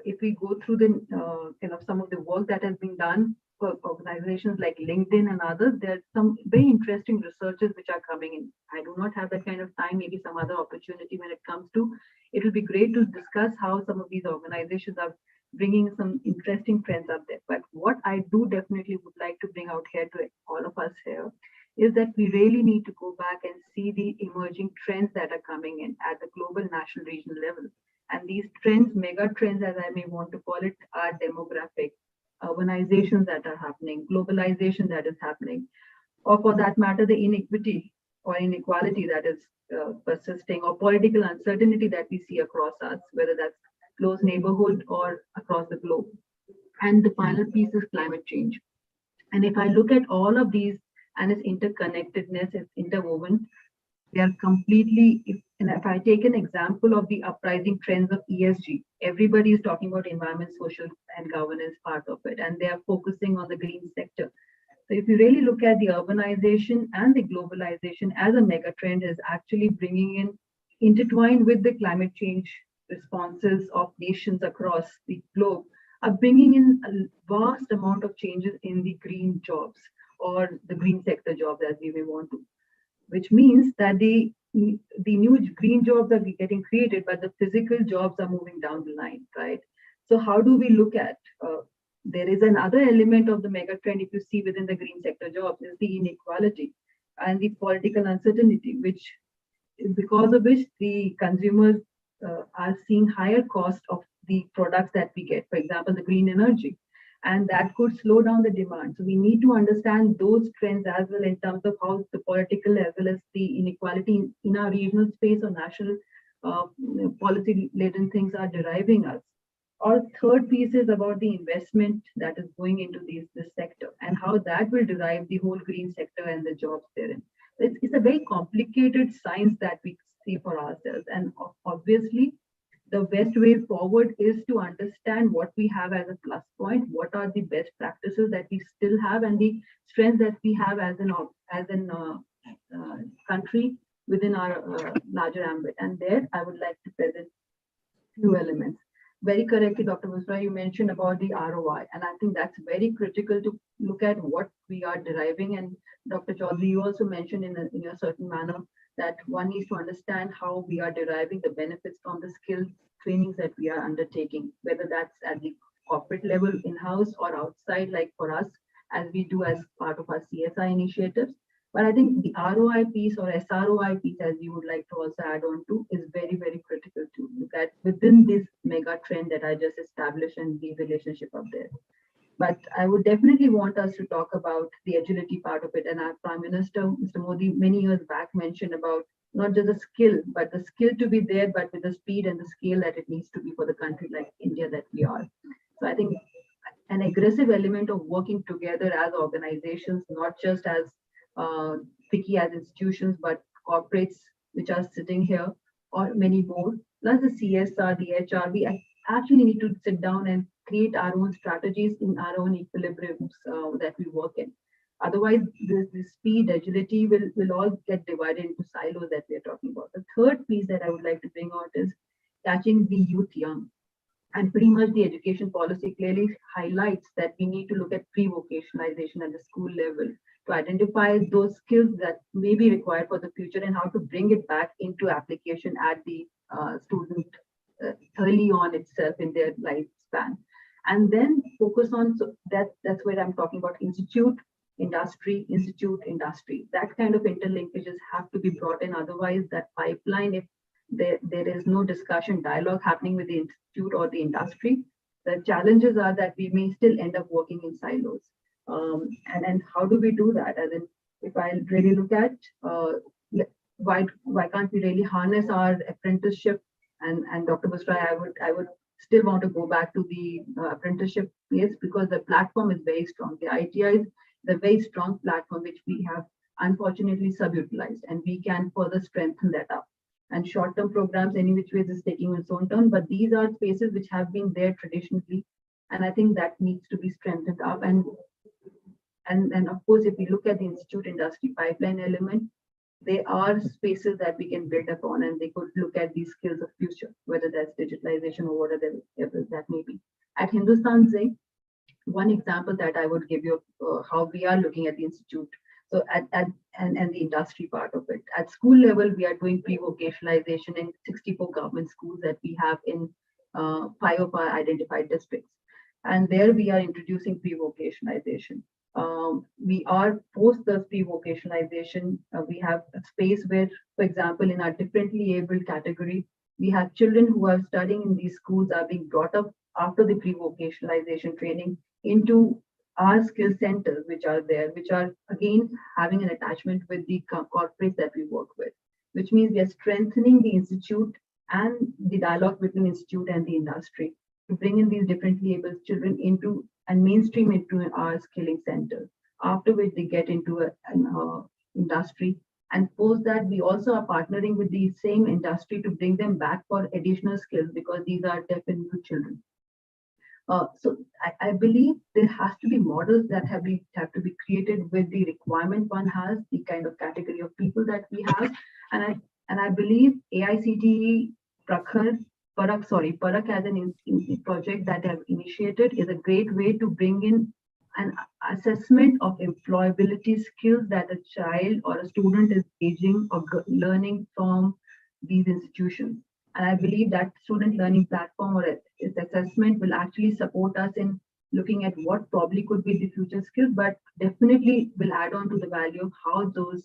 if we go through the some of the work that has been done for organizations like LinkedIn and others, there's some very interesting researches which are coming in. I do not have that kind of time, maybe some other opportunity when it comes to, it will be great to discuss how some of these organizations are bringing some interesting trends up there. But what I do definitely would like to bring out here to all of us here is that we really need to go back and see the emerging trends that are coming in at the global, national, regional level. And these trends, mega trends, as I may want to call it, are demographic, urbanizations that are happening, globalization that is happening, or for that matter, the inequity or inequality that is persisting, or political uncertainty that we see across us, whether that's close neighborhood or across the globe. And the final piece is climate change. And if I look at all of these and its interconnectedness, it's interwoven, they are completely, and if I take an example of the uprising trends of ESG, everybody is talking about environment, social, and governance part of it, and they are focusing on the green sector. So if you really look at the urbanization and the globalization as a mega trend, is actually bringing in, intertwined with the climate change responses of nations across the globe, are bringing in a vast amount of changes in the green jobs or the green sector jobs, as we may want to, which means that the new green jobs are getting created, but the physical jobs are moving down the line, right? So how do we look at, there is another element of the mega trend, if you see within the green sector jobs, is the inequality and the political uncertainty, which, because of which the consumers are seeing higher cost of the products that we get, for example, the green energy, and that could slow down the demand. So we need to understand those trends as well in terms of how the political as well as the inequality in our regional space or national policy-laden things are deriving us. Our third piece is about the investment that is going into this sector and how that will derive the whole green sector and the jobs therein. It's a very complicated science that we see for ourselves. And obviously, the best way forward is to understand what we have as a plus point, what are the best practices that we still have, and the strengths that we have as an country within our larger ambit. And there, I would like to present few elements. Very correctly, Dr. Busra, you mentioned about the ROI, and I think that's very critical to look at what we are deriving. And Dr. Chaudhary, you also mentioned in a certain manner that one needs to understand how we are deriving the benefits from the skill trainings that we are undertaking, whether that's at the corporate level in-house or outside, like for us, as we do as part of our CSI initiatives. But I think the ROI piece or SROI piece, as you would like to also add on to, is very, very critical to look at within this mega trend that I just established and the relationship up there. But I would definitely want us to talk about the agility part of it. And our Prime Minister, Mr. Modi, many years back mentioned about not just the skill, but the skill to be there, but with the speed and the scale that it needs to be for the country like India that we are. So I think an aggressive element of working together as organizations, not just as picky as institutions, but corporates which are sitting here, or many more, plus the CSR, the HR, we actually need to sit down and create our own strategies in our own equilibriums that we work in. Otherwise, the speed, agility will all get divided into silos that we are talking about. The third piece that I would like to bring out is catching the youth young. And pretty much the education policy clearly highlights that we need to look at pre-vocationalization at the school level to identify those skills that may be required for the future and how to bring it back into application at the student early on itself in their lifespan. And then focus on, so that's where I'm talking about institute, industry, institute, industry. That kind of interlinkages have to be brought in. Otherwise, that pipeline, if there is no discussion, dialogue happening with the institute or the industry, the challenges are that we may still end up working in silos. And how do we do that? As in, if I really look at why can't we really harness our apprenticeship? And Dr. Busrai, I would still want to go back to the apprenticeship place, because the platform is very strong. The ITI is the very strong platform which we have unfortunately subutilized, and we can further strengthen that up. And short-term programs, any which ways, is taking its own turn, but these are spaces which have been there traditionally, and I think that needs to be strengthened up. And of course, if we look at the institute industry pipeline element, there are spaces that we can build upon, and they could look at these skills of future, whether that's digitalization or whatever that may be. At Hindustan Zinc, one example that I would give you of how we are looking at the institute. So and the industry part of it. At school level, we are doing pre-vocationalization in 64 government schools that we have in 5 of our identified districts. And there we are introducing pre-vocationalization. We are post the pre-vocationalization. We have a space where, for example, in our differently abled category, we have children who are studying in these schools are being brought up after the pre-vocationalization training into our skill centers, which are there, which are again having an attachment with the corporates that we work with, which means we are strengthening the institute and the dialogue between institute and the industry to bring in these differently able children into and mainstream into our skilling centers, after which they get into an industry. And post that, we also are partnering with the same industry to bring them back for additional skills, because these are deaf and mute children. So I believe there has to be models that have to be created with the requirement one has, the kind of category of people that we have, and I believe AICTE Parak as an project that they have initiated is a great way to bring in an assessment of employability skills that a child or a student is gauging or learning from these institutions. And I believe that student learning platform or its assessment will actually support us in looking at what probably could be the future skills, but definitely will add on to the value of how those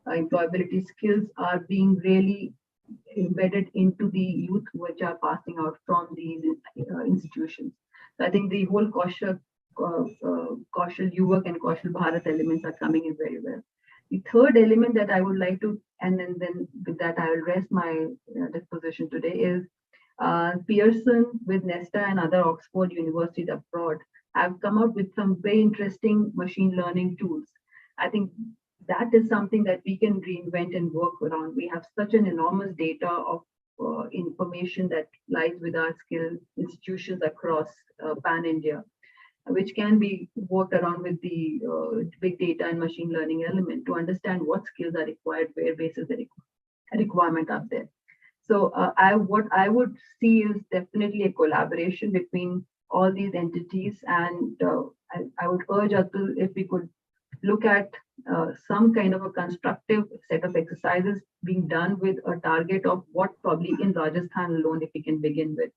employability skills are being really embedded into the youth which are passing out from these institutions. So I think the whole Kaushal Yuvak and Kaushal Bharat elements are coming in very well. The third element that I would like to, and then with that I will rest my disposition today, is Pearson with Nesta and other Oxford universities abroad have come up with some very interesting machine learning tools. I think that is something that we can reinvent and work around. We have such an enormous data of information that lies with our skill institutions across pan-India, which can be worked around with the big data and machine learning element to understand what skills are required, where basis the requirement up there. So what I would see is definitely a collaboration between all these entities, and I would urge Atul if we could look at some kind of a constructive set of exercises being done with a target of what probably in Rajasthan alone, if we can begin with.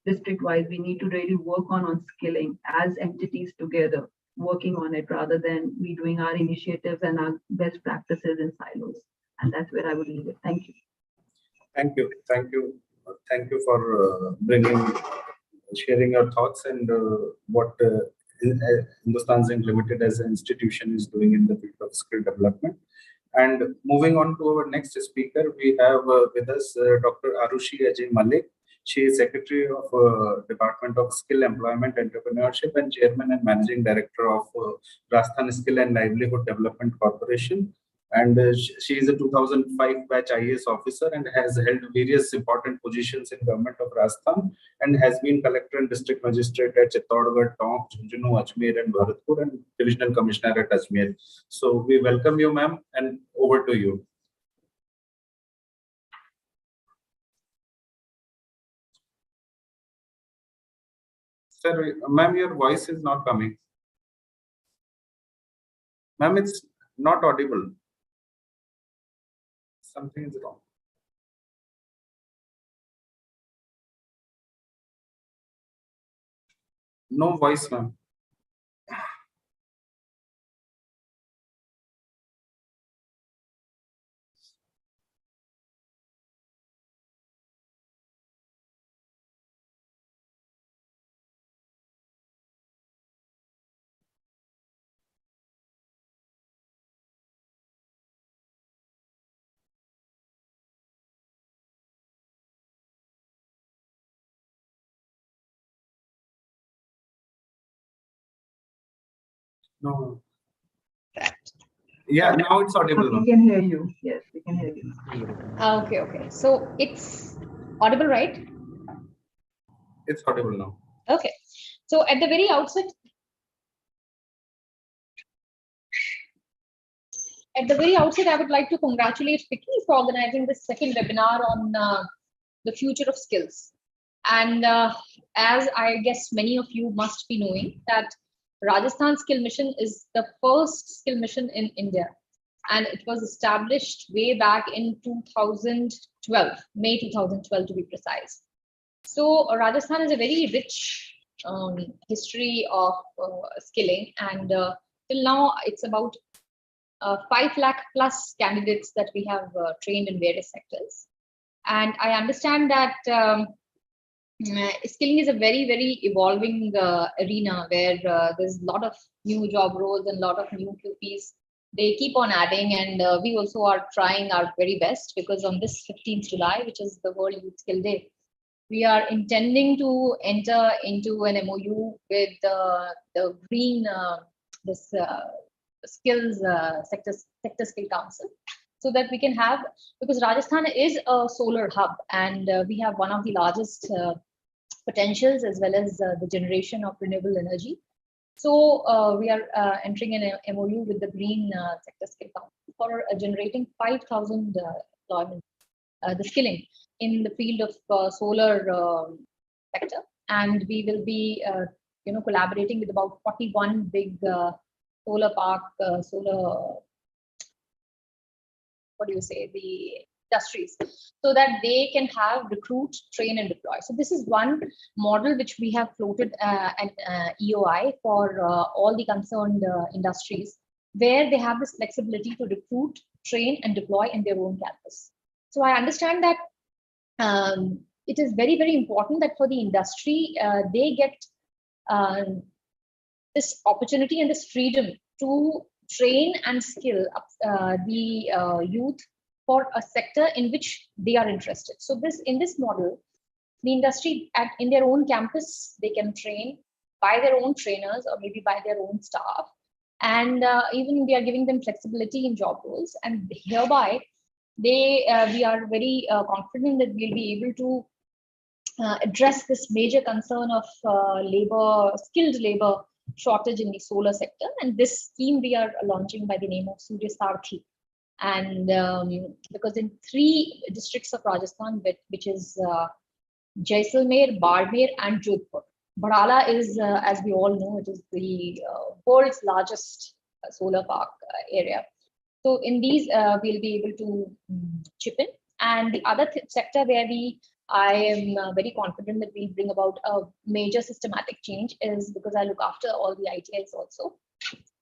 District-wise, we need to really work on skilling as entities together, working on it rather than we doing our initiatives and our best practices in silos. And that's where I would leave it. Thank you. Thank you. Thank you. Thank you for sharing your thoughts and what Hindustan Zinc Limited as an institution is doing in the field of skill development. And moving on to our next speaker, we have with us Dr. Arushi Ajay Malik. She is Secretary of Department of Skill Employment Entrepreneurship and Chairman and Managing Director of Rajasthan Skill and Livelihood Development Corporation. And she is a 2005 batch IAS officer and has held various important positions in government of Rajasthan and has been collector and district magistrate at Chittorgarh, Tonk, Jhunjhunu, Ajmer and Bharatpur and divisional commissioner at Ajmer. So we welcome you, ma'am, and over to you. Sir, ma'am, your voice is not coming. Ma'am, it's not audible. Something is wrong. No voice, ma'am. No. Yeah, now it's audible. We can hear you. Yes, we can hear you. Okay, okay. So it's audible, right? It's audible now. Okay. So at the very outset, I would like to congratulate Vicky for organizing this second webinar on the future of skills. And as I guess many of you must be knowing that Rajasthan Skill Mission is the first skill mission in India. And it was established way back in 2012, May 2012 to be precise. So Rajasthan has a very rich history of skilling, and till now it's about 5 lakh plus candidates that we have trained in various sectors. And I understand that skilling is a very, very evolving arena where there's a lot of new job roles and a lot of new QPs. They keep on adding, and we also are trying our very best, because on this 15th July, which is the World Youth Skill Day, we are intending to enter into an MOU with the Green Skills Sector Skill Council, so that we can have, because Rajasthan is a solar hub, and we have one of the largest potentials as well as the generation of renewable energy. So we are entering an MOU with the Green Sector Skill Council for generating 5,000 employment, the skilling in the field of solar sector, and we will be collaborating with about 41 big solar park, solar, what do you say, the industries, so that they can have recruit, train, and deploy. So this is one model which we have floated at EOI for all the concerned industries, where they have this flexibility to recruit, train, and deploy in their own campus. So I understand that it is very, very important that for the industry, they get this opportunity and this freedom to train and skill the youth for a sector in which they are interested. So in this model, the industry in their own campus, they can train by their own trainers or maybe by their own staff. And even we are giving them flexibility in job roles. And hereby, we are very confident that we'll be able to address this major concern of skilled labor shortage in the solar sector. And this scheme we are launching by the name of Surya Sarthi. And because in 3 districts of Rajasthan, which is Jaisalmer, Barmer, and Jodhpur. Bharala is, as we all know, it is the world's largest solar park area. So in these, we'll be able to chip in. And the other sector where I am very confident that we'll bring about a major systematic change is because I look after all the ITIs also.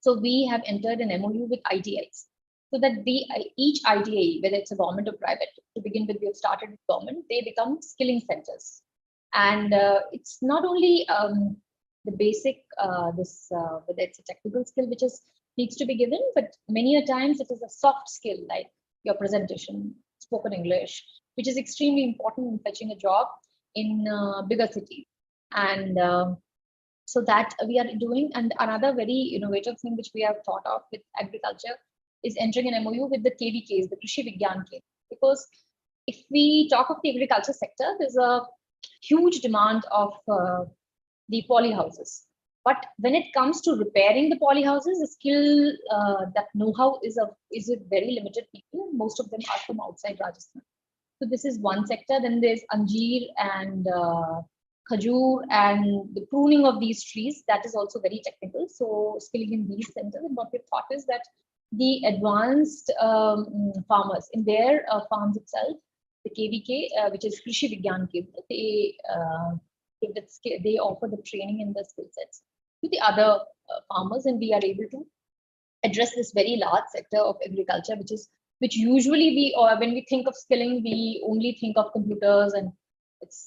So we have entered an MOU with ITIs, so that each ITI, whether it's a government or private, to begin with, we have started with government, they become skilling centers. And it's not only the basic, whether it's a technical skill which needs to be given, but many a times it is a soft skill like your presentation, spoken English, which is extremely important in fetching a job in bigger cities. And so that we are doing. And another very innovative thing which we have thought of with agriculture is entering an MOU with the KVKs, the Krishi Vigyan Kendra. Because if we talk of the agriculture sector, there's a huge demand of the poly houses. But when it comes to repairing the poly houses, the skill, that know-how is with very limited people. Most of them are from outside Rajasthan. So this is one sector. Then there's Anjeer and Khajur, and the pruning of these trees, that is also very technical. So skilling in these centers. And what we've thought is that the advanced farmers in their farms itself, the KVK, which is Krishi Vigyan Kendra, they offer the training and the skill sets to the other farmers, and we are able to address this very large sector of agriculture, which usually when we think of skilling, we only think of computers and it's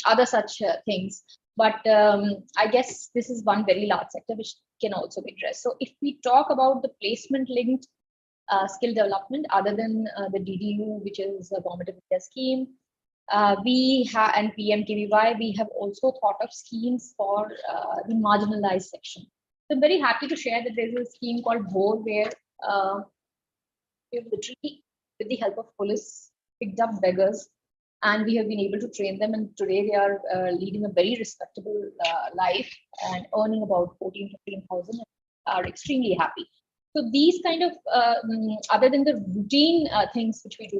other such things. But I guess this is one very large sector which can also be addressed. So if we talk about the placement linked skill development, other than the DDU, which is the Government of India scheme, we have, and PMKVY, we have also thought of schemes for the marginalized section. So I'm very happy to share that there's a scheme called BOR, where we have literally, with the help of police, picked up beggars, and we have been able to train them. And today they are leading a very respectable life and earning about 14,000-15,000, are extremely happy. So these kind of, other than the routine things which we do,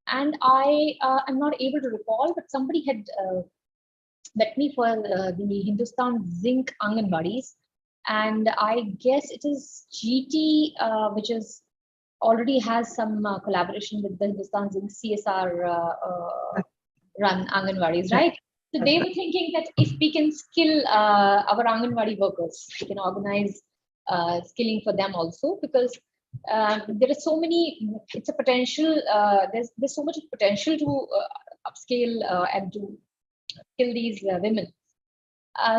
and I am not able to recall, but somebody had met me for the Hindustan Zinc Anganwadis, and I guess it is GT, which is already has some collaboration with the Hindustan Zinc CSR run Anganwadis, right? So they were thinking that if we can skill our Anganwadi workers, we can organize skilling for them also, because there are so many, it's a potential, there's so much potential to upscale and to skill these women.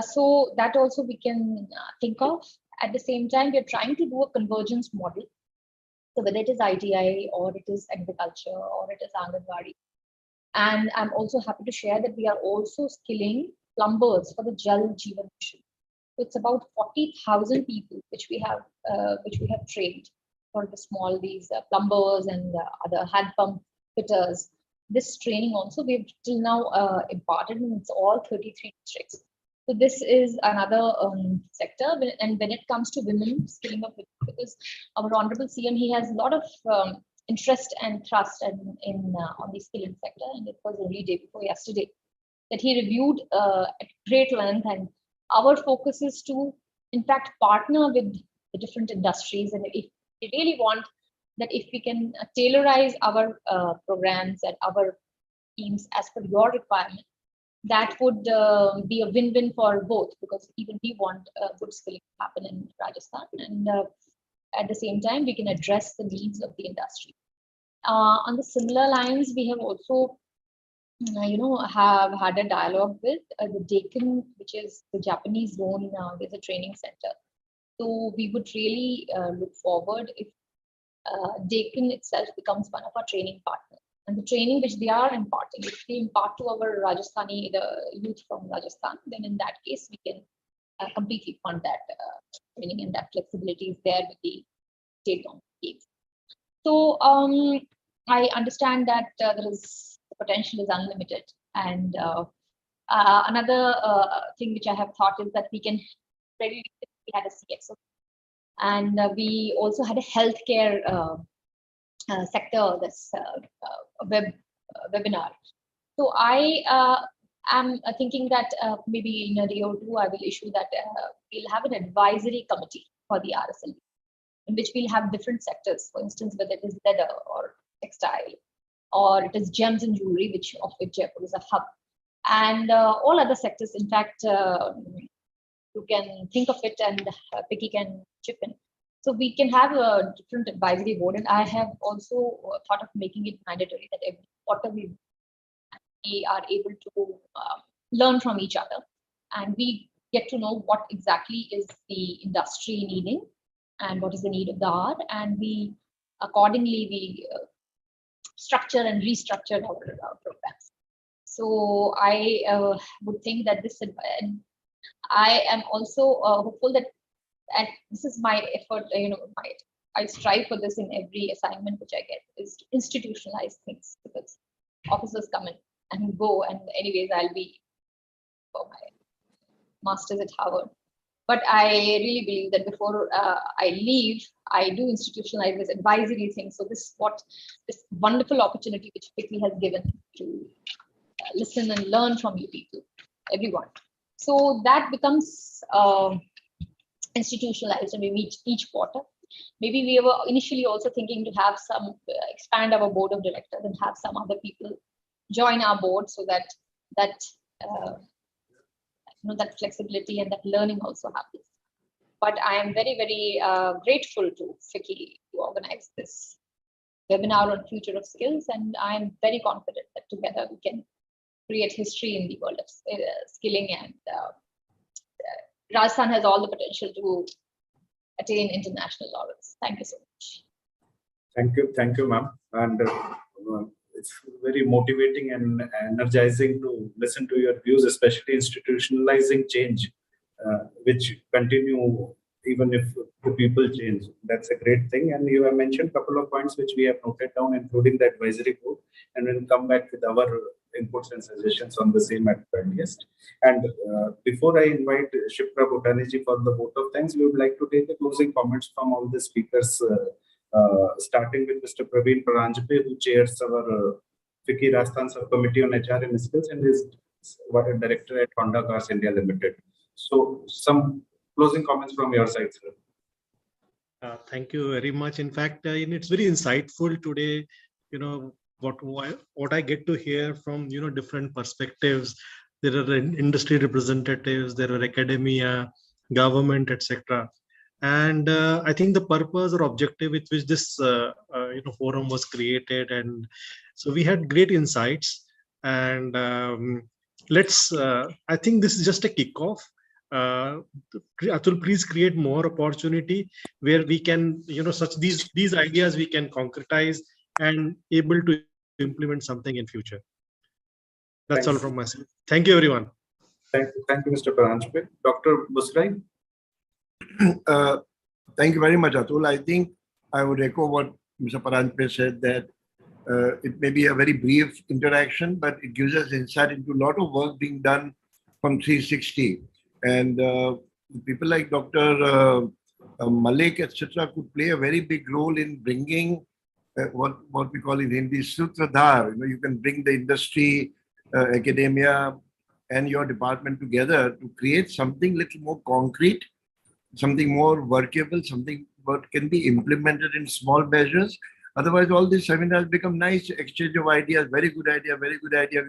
So that also we can think of. At the same time, we're trying to do a convergence model. So whether it is ITI or it is agriculture or it is Anganwadi. And I'm also happy to share that we are also skilling plumbers for the Jal Jeevan Mission. So it's about 40,000 people which we have trained for the small, these plumbers and other hand pump fitters. This training also we've till now imparted, and it's all 33 districts. So this is another sector. And when it comes to women, skilling of women, because our Honorable CM, he has a lot of interest and trust in on the skilling sector. And it was only day before yesterday that he reviewed at great length. And our focus is to, in fact, partner with the different industries. And if we really want that, if we can tailorize our programs and our teams as per your requirement, that would be a win-win for both, because even we want good skilling to happen in Rajasthan, and at the same time we can address the needs of the industry. On the similar lines, we have also have had a dialogue with the Deccan, which is the Japanese zone. There's a training center, so we would really look forward if Deccan itself becomes one of our training partners. And the training which they are imparting, if they impart to our Rajasthani, the youth from Rajasthan, then in that case, we can completely fund that training, and that flexibility is there with the state government schemes. So I understand that the potential is unlimited. And another thing which I have thought is that we can we had a CXO, and we also had a healthcare sector, this webinar. So I am thinking that maybe in a day or two, I will issue that we'll have an advisory committee for the RSL, in which we'll have different sectors. For instance, whether it is leather or textile, or it is gems and jewelry, of which Jaipur is a hub, and all other sectors. In fact, you can think of it, and Picky can chip in. So we can have a different advisory board, and I have also thought of making it mandatory that every quarter we are able to learn from each other, and we get to know what exactly is the industry needing and what is the need of the hour, and we accordingly we structure and restructure our programs. So I would think that this, and I am also hopeful that, and this is my effort, I strive for this in every assignment which I get, is to institutionalize things, because officers come in and go, and anyways I'll be for my master's at Harvard. But I really believe that before I leave, I do institutionalize this advisory thing. So this wonderful opportunity which Picky has given to listen and learn from you people, everyone. So that becomes institutionalized, and we meet each quarter. Maybe we were initially also thinking to have some expand our board of directors and have some other people join our board, so that that flexibility and that learning also happens. But I am very, very grateful to FICCI to organize this webinar on future of skills, and I am very confident that together we can create history in the world of skilling, and Rajasthan has all the potential to attain international laurels. Thank you so much. Thank you, ma'am. And it's very motivating and energizing to listen to your views, especially institutionalizing change, which continue even if the people change. That's a great thing. And you have mentioned a couple of points which we have noted down, including the advisory board, and we'll come back with our inputs and suggestions on the same at earliest. And before I invite Shipra Bhutaniji for the vote of thanks, we would like to take the closing comments from all the speakers, starting with Mr. Praveen Paranjape, who chairs our FICCI Rajasthan Subcommittee on HR and Skills and is director at Honda Cars India Limited. So some closing comments from your side, sir. Thank you very much. In fact, it's very insightful today, what I get to hear from, different perspectives. There are industry representatives, there are academia, government, etc. And I think the purpose or objective with which this forum was created, and so we had great insights. And I think this is just a kickoff. Atul, please create more opportunity where we can, these ideas we can concretize and able to implement something in future. That's all from myself. Thank you, everyone. Thank you, Mr. Paranjape. Dr. Busrai. Thank you very much, Atul. I think I would echo what Mr. Paranjape said, that it may be a very brief interaction, but it gives us insight into a lot of work being done from 360. And people like Dr. Malik, etc., could play a very big role in bringing what we call in Hindi Sutradhar. You can bring the industry, academia, and your department together to create something little more concrete, something more workable, something what can be implemented in small measures. Otherwise, all these seminars become nice exchange of ideas, very good idea, we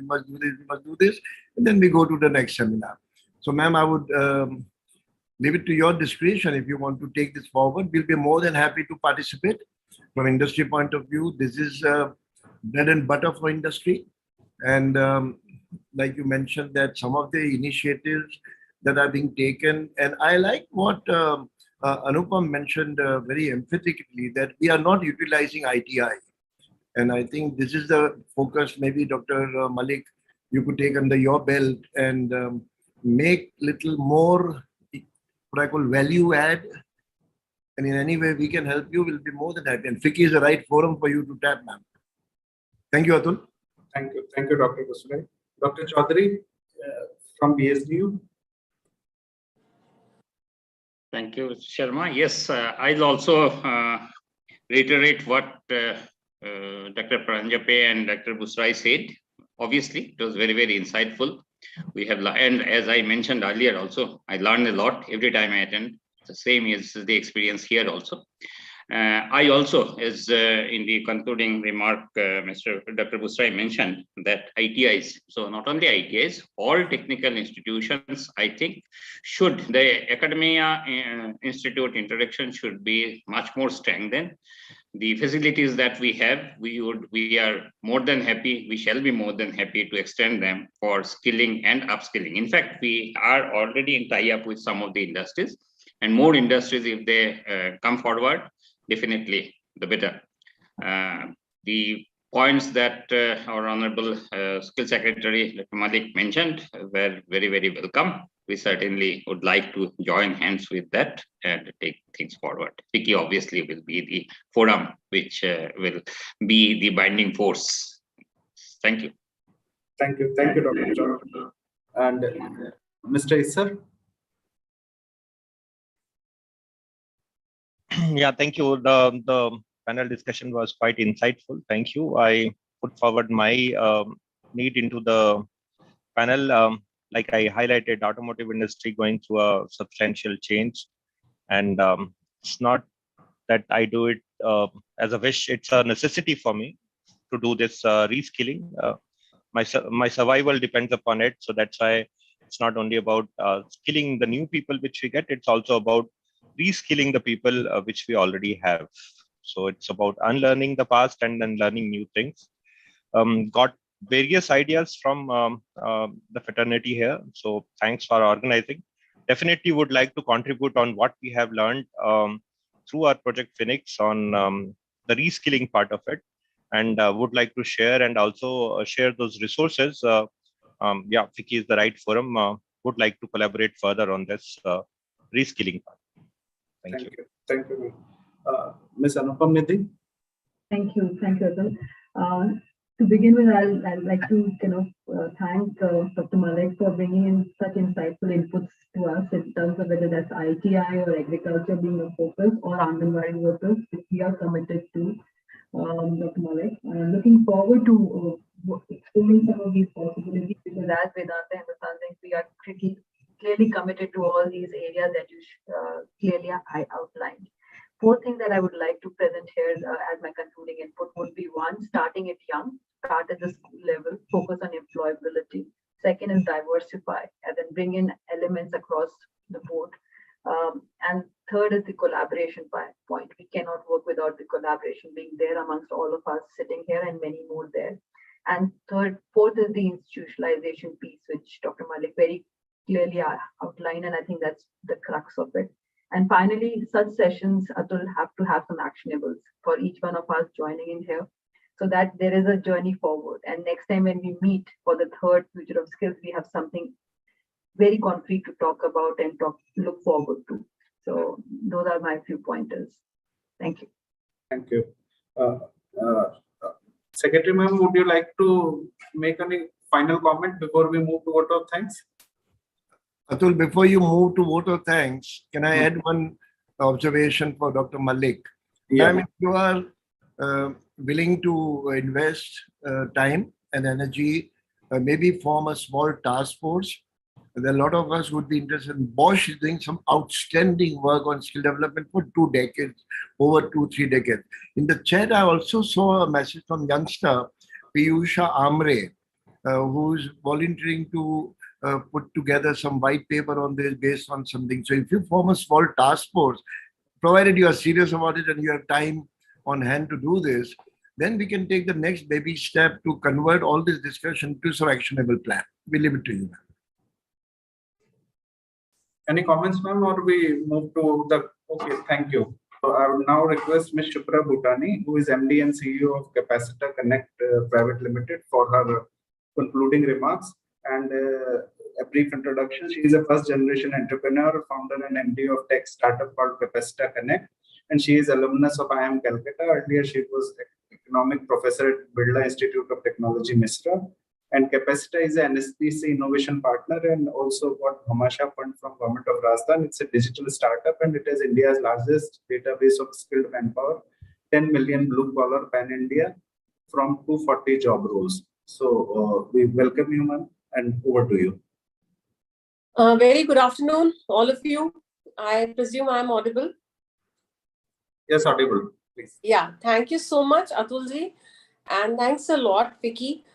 must do this, and then we go to the next seminar. So, ma'am, I would leave it to your discretion if you want to take this forward. We'll be more than happy to participate. From industry point of view, this is bread and butter for industry. And like you mentioned, that some of the initiatives that are being taken, and I like what Anupam mentioned very emphatically, that we are not utilizing ITI. And I think this is the focus. Maybe Dr. Malik, you could take under your belt and make little more what I call value add. And in any way we can help you, we'll be more than happy. And FICCI is the right forum for you to tap, ma'am. Thank you, Atul. Thank you, Dr. Busrai. Dr. Chaudhary from BSDU. Thank you, Sharma. Yes, I'll also reiterate what Dr. Paranjape and Dr. Busrai said. Obviously, it was very, very insightful. We have, and as I mentioned earlier also, I learned a lot every time I attend. The same is the experience here also. I also, as in the concluding remark, Dr. Busrai mentioned that ITIs, so not only ITIs, all technical institutions, I think, the academia institute interaction should be much more strengthened. The facilities that we have, we are more than happy, we shall be more than happy to extend them for skilling and upskilling. In fact, we are already in tie-up with some of the industries, and more industries, if they come forward, definitely the better. The points that our Honorable Skill Secretary, Dr. Malik, mentioned were very, very welcome. We certainly would like to join hands with that and take things forward. FICCI obviously will be the forum which will be the binding force. Thank you. Thank you, Dr. Chaudhary. And Mr. Isar. Yeah, thank you. The panel discussion was quite insightful. Thank you. I put forward my need into the panel. Like I highlighted, automotive industry going through a substantial change, and it's not that I do it as a wish. It's a necessity for me to do this reskilling. My survival depends upon it. So that's why it's not only about skilling the new people which we get, it's also about reskilling the people which we already have. So it's about unlearning the past and then learning new things. Got various ideas from the fraternity here. So thanks for organizing. Definitely would like to contribute on what we have learned through our project Phoenix on the reskilling part of it, and would like to share and also share those resources. Yeah, Vicky is the right forum. Would like to collaborate further on this reskilling part. Thank you. Thank you. Ms. Anupam Nidhi? Thank you, Atul. To begin with, I'd like to thank Dr. Malik for bringing in such insightful inputs to us in terms of whether that's ITI or agriculture being a focus or Anganwadi workers, which we are committed to, Dr. Malik. Looking forward to exploring some of these possibilities, because as Vedanta and the Sandhya, we are clearly committed to all these areas that you clearly outlined. Four things that I would like to present here as my concluding input would be: one, starting it young, start at the school level, focus on employability. Second is diversify, and then bring in elements across the board. And third is the collaboration point. We cannot work without the collaboration being there amongst all of us sitting here and many more there. And fourth is the institutionalization piece, which Dr. Malik very clearly outlined, and I think that's the crux of it. And finally, such sessions, Atul, have to have some actionables for each one of us joining in here, so that there is a journey forward. And next time when we meet for the third Future of Skills, we have something very concrete to talk about and look forward to. So those are my few pointers. Thank you. Thank you. Secretary Ma'am, would you like to make any final comment before we move to vote of thanks? Atul, before you move to vote of thanks, can I add one observation for Dr. Malik? Yeah. Ma'am, if you are willing to invest time and energy, maybe form a small task force. There are a lot of us who would be interested. Bosch is doing some outstanding work on skill development for 2 decades, over 2-3 decades. In the chat, I also saw a message from youngster Piyusha Amre, who's volunteering to put together some white paper on this based on something. So if you form a small task force, provided you are serious about it and you have time on hand to do this, then we can take the next baby step to convert all this discussion to some actionable plan. We leave it to you, ma'am. Any comments, ma'am, or we move to the... Okay, thank you. So I would now request Ms. Shubhra Bhutani, who is MD and CEO of Capacita Connect Private Limited, for her concluding remarks and a brief introduction. She is a first-generation entrepreneur, founder and MD of tech startup called Capacita Connect, and she is alumnus of IIM Calcutta. Earlier, she was economic professor at Birla Institute of Technology, Misra. And Capacita is an NSPC innovation partner and also got Bhamasha fund from Government of Rajasthan. It's a digital startup and it has India's largest database of skilled manpower, 10 million blue collar pan-India from 240 job roles. So we welcome you, ma'am, and over to you. Very good afternoon, all of you. I presume I'm audible. Yes, audible, please. Yeah, thank you so much, Atulji, and thanks a lot, Vicky.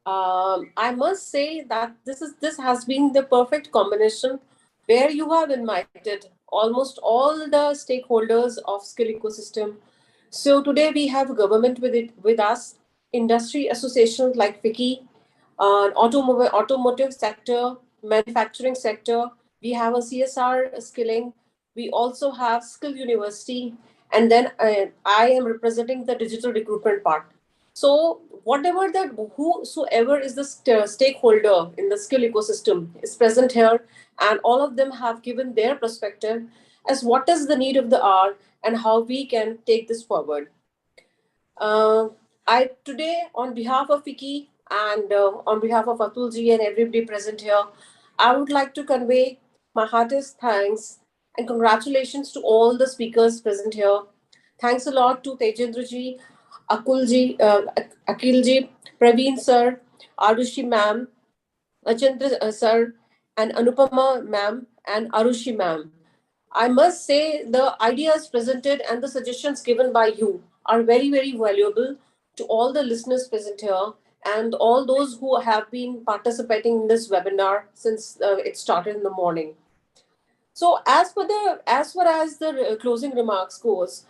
I must say that this has been the perfect combination where you have invited almost all the stakeholders of skill ecosystem. So today we have government with us, industry associations like Vicky, automotive sector, manufacturing sector. We have a CSR skilling. We also have Skill University, and then I am representing the digital recruitment part. So whosoever is the stakeholder in the skill ecosystem is present here, and all of them have given their perspective as what is the need of the hour and how we can take this forward. I today, on behalf of Vicky and on behalf of Atulji and everybody present here, I would like to convey my heartiest thanks and congratulations to all the speakers present here. Thanks a lot to Tejendraji, Akilji, Praveen sir, Arushi ma'am, Ajinta sir, and Anupama ma'am, and Arushi ma'am. I must say the ideas presented and the suggestions given by you are very, very valuable to all the listeners present here. and all those who have been participating in this webinar since it started in the morning. So as far as the closing remarks goes,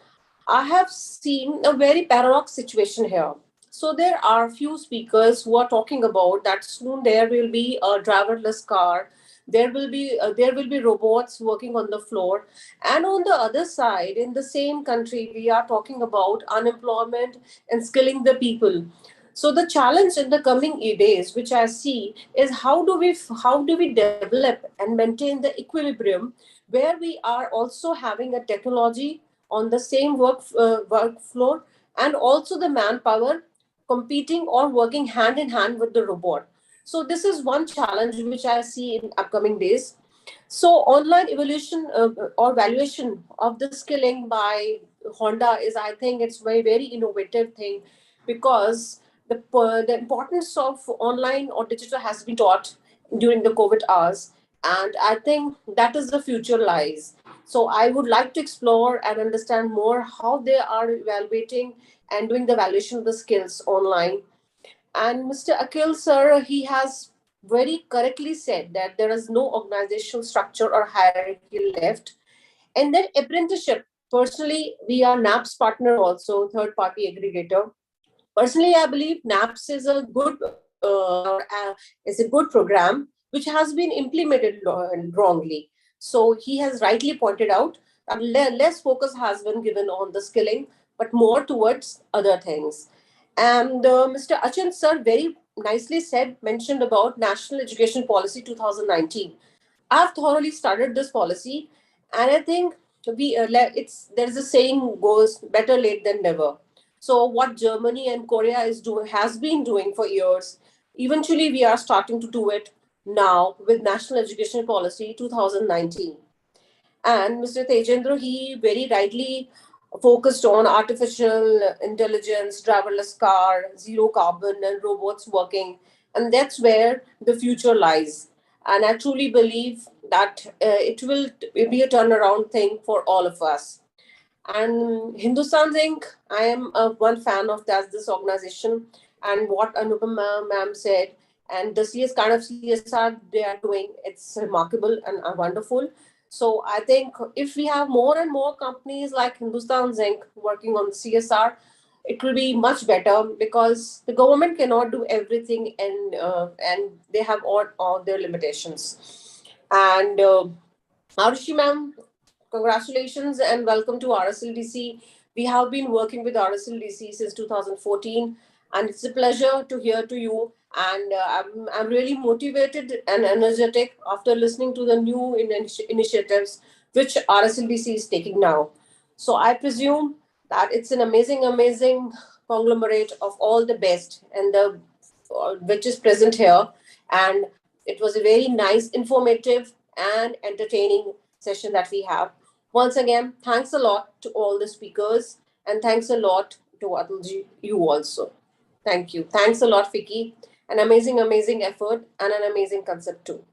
I have seen a very paradox situation here. So there are few speakers who are talking about that soon there will be a driverless car, there will be robots working on the floor, and on the other side, in the same country, we are talking about unemployment and skilling the people. So the challenge in the coming days, which I see, is how do we develop and maintain the equilibrium where we are also having a technology on the same work floor, and also the manpower competing or working hand in hand with the robot. So this is one challenge which I see in upcoming days. So online evolution or valuation of the skilling by Honda is, I think, it's very innovative thing, because the importance of online or digital has been taught during the COVID hours, and I think that is the future lies. So I would like to explore and understand more how they are evaluating and doing the valuation of the skills online. And Mr. Akhil, sir, he has very correctly said that there is no organizational structure or hierarchy left. And then apprenticeship. Personally, we are NAPS partner also, third party aggregator. Personally, I believe NAPS is a good program which has been implemented wrongly. So he has rightly pointed out that less focus has been given on the skilling, but more towards other things. And Mr. Achint sir very nicely mentioned about National Education Policy 2019. I've thoroughly studied this policy, and I think there's a saying goes, better late than never. So what Germany and Korea has been doing for years, eventually we are starting to do it now with National Education Policy 2019. And Mr. Tejendra, he very rightly focused on artificial intelligence, driverless car, zero carbon, and robots working. And that's where the future lies. And I truly believe that it will be a turnaround thing for all of us. And Hindustan Zinc, I am one fan of this organization, and what Anupam ma'am said, and the CS kind of CSR they are doing, it's remarkable and wonderful. So I think if we have more and more companies like Hindustan Zinc working on CSR, it will be much better, because the government cannot do everything, and they have all their limitations. And Arushi ma'am, congratulations and welcome to RSLDC. We have been working with RSLDC since 2014, and it's a pleasure to hear to you. And I'm really motivated and energetic after listening to the new initiatives which RSLDC is taking now. So I presume that it's an amazing conglomerate of all the best, and the which is present here. And it was a very nice, informative, and entertaining session that we have. Once again, thanks a lot to all the speakers, and thanks a lot to Atulji, you also. Thank you. Thanks a lot, Vicky. An amazing effort and an amazing concept too.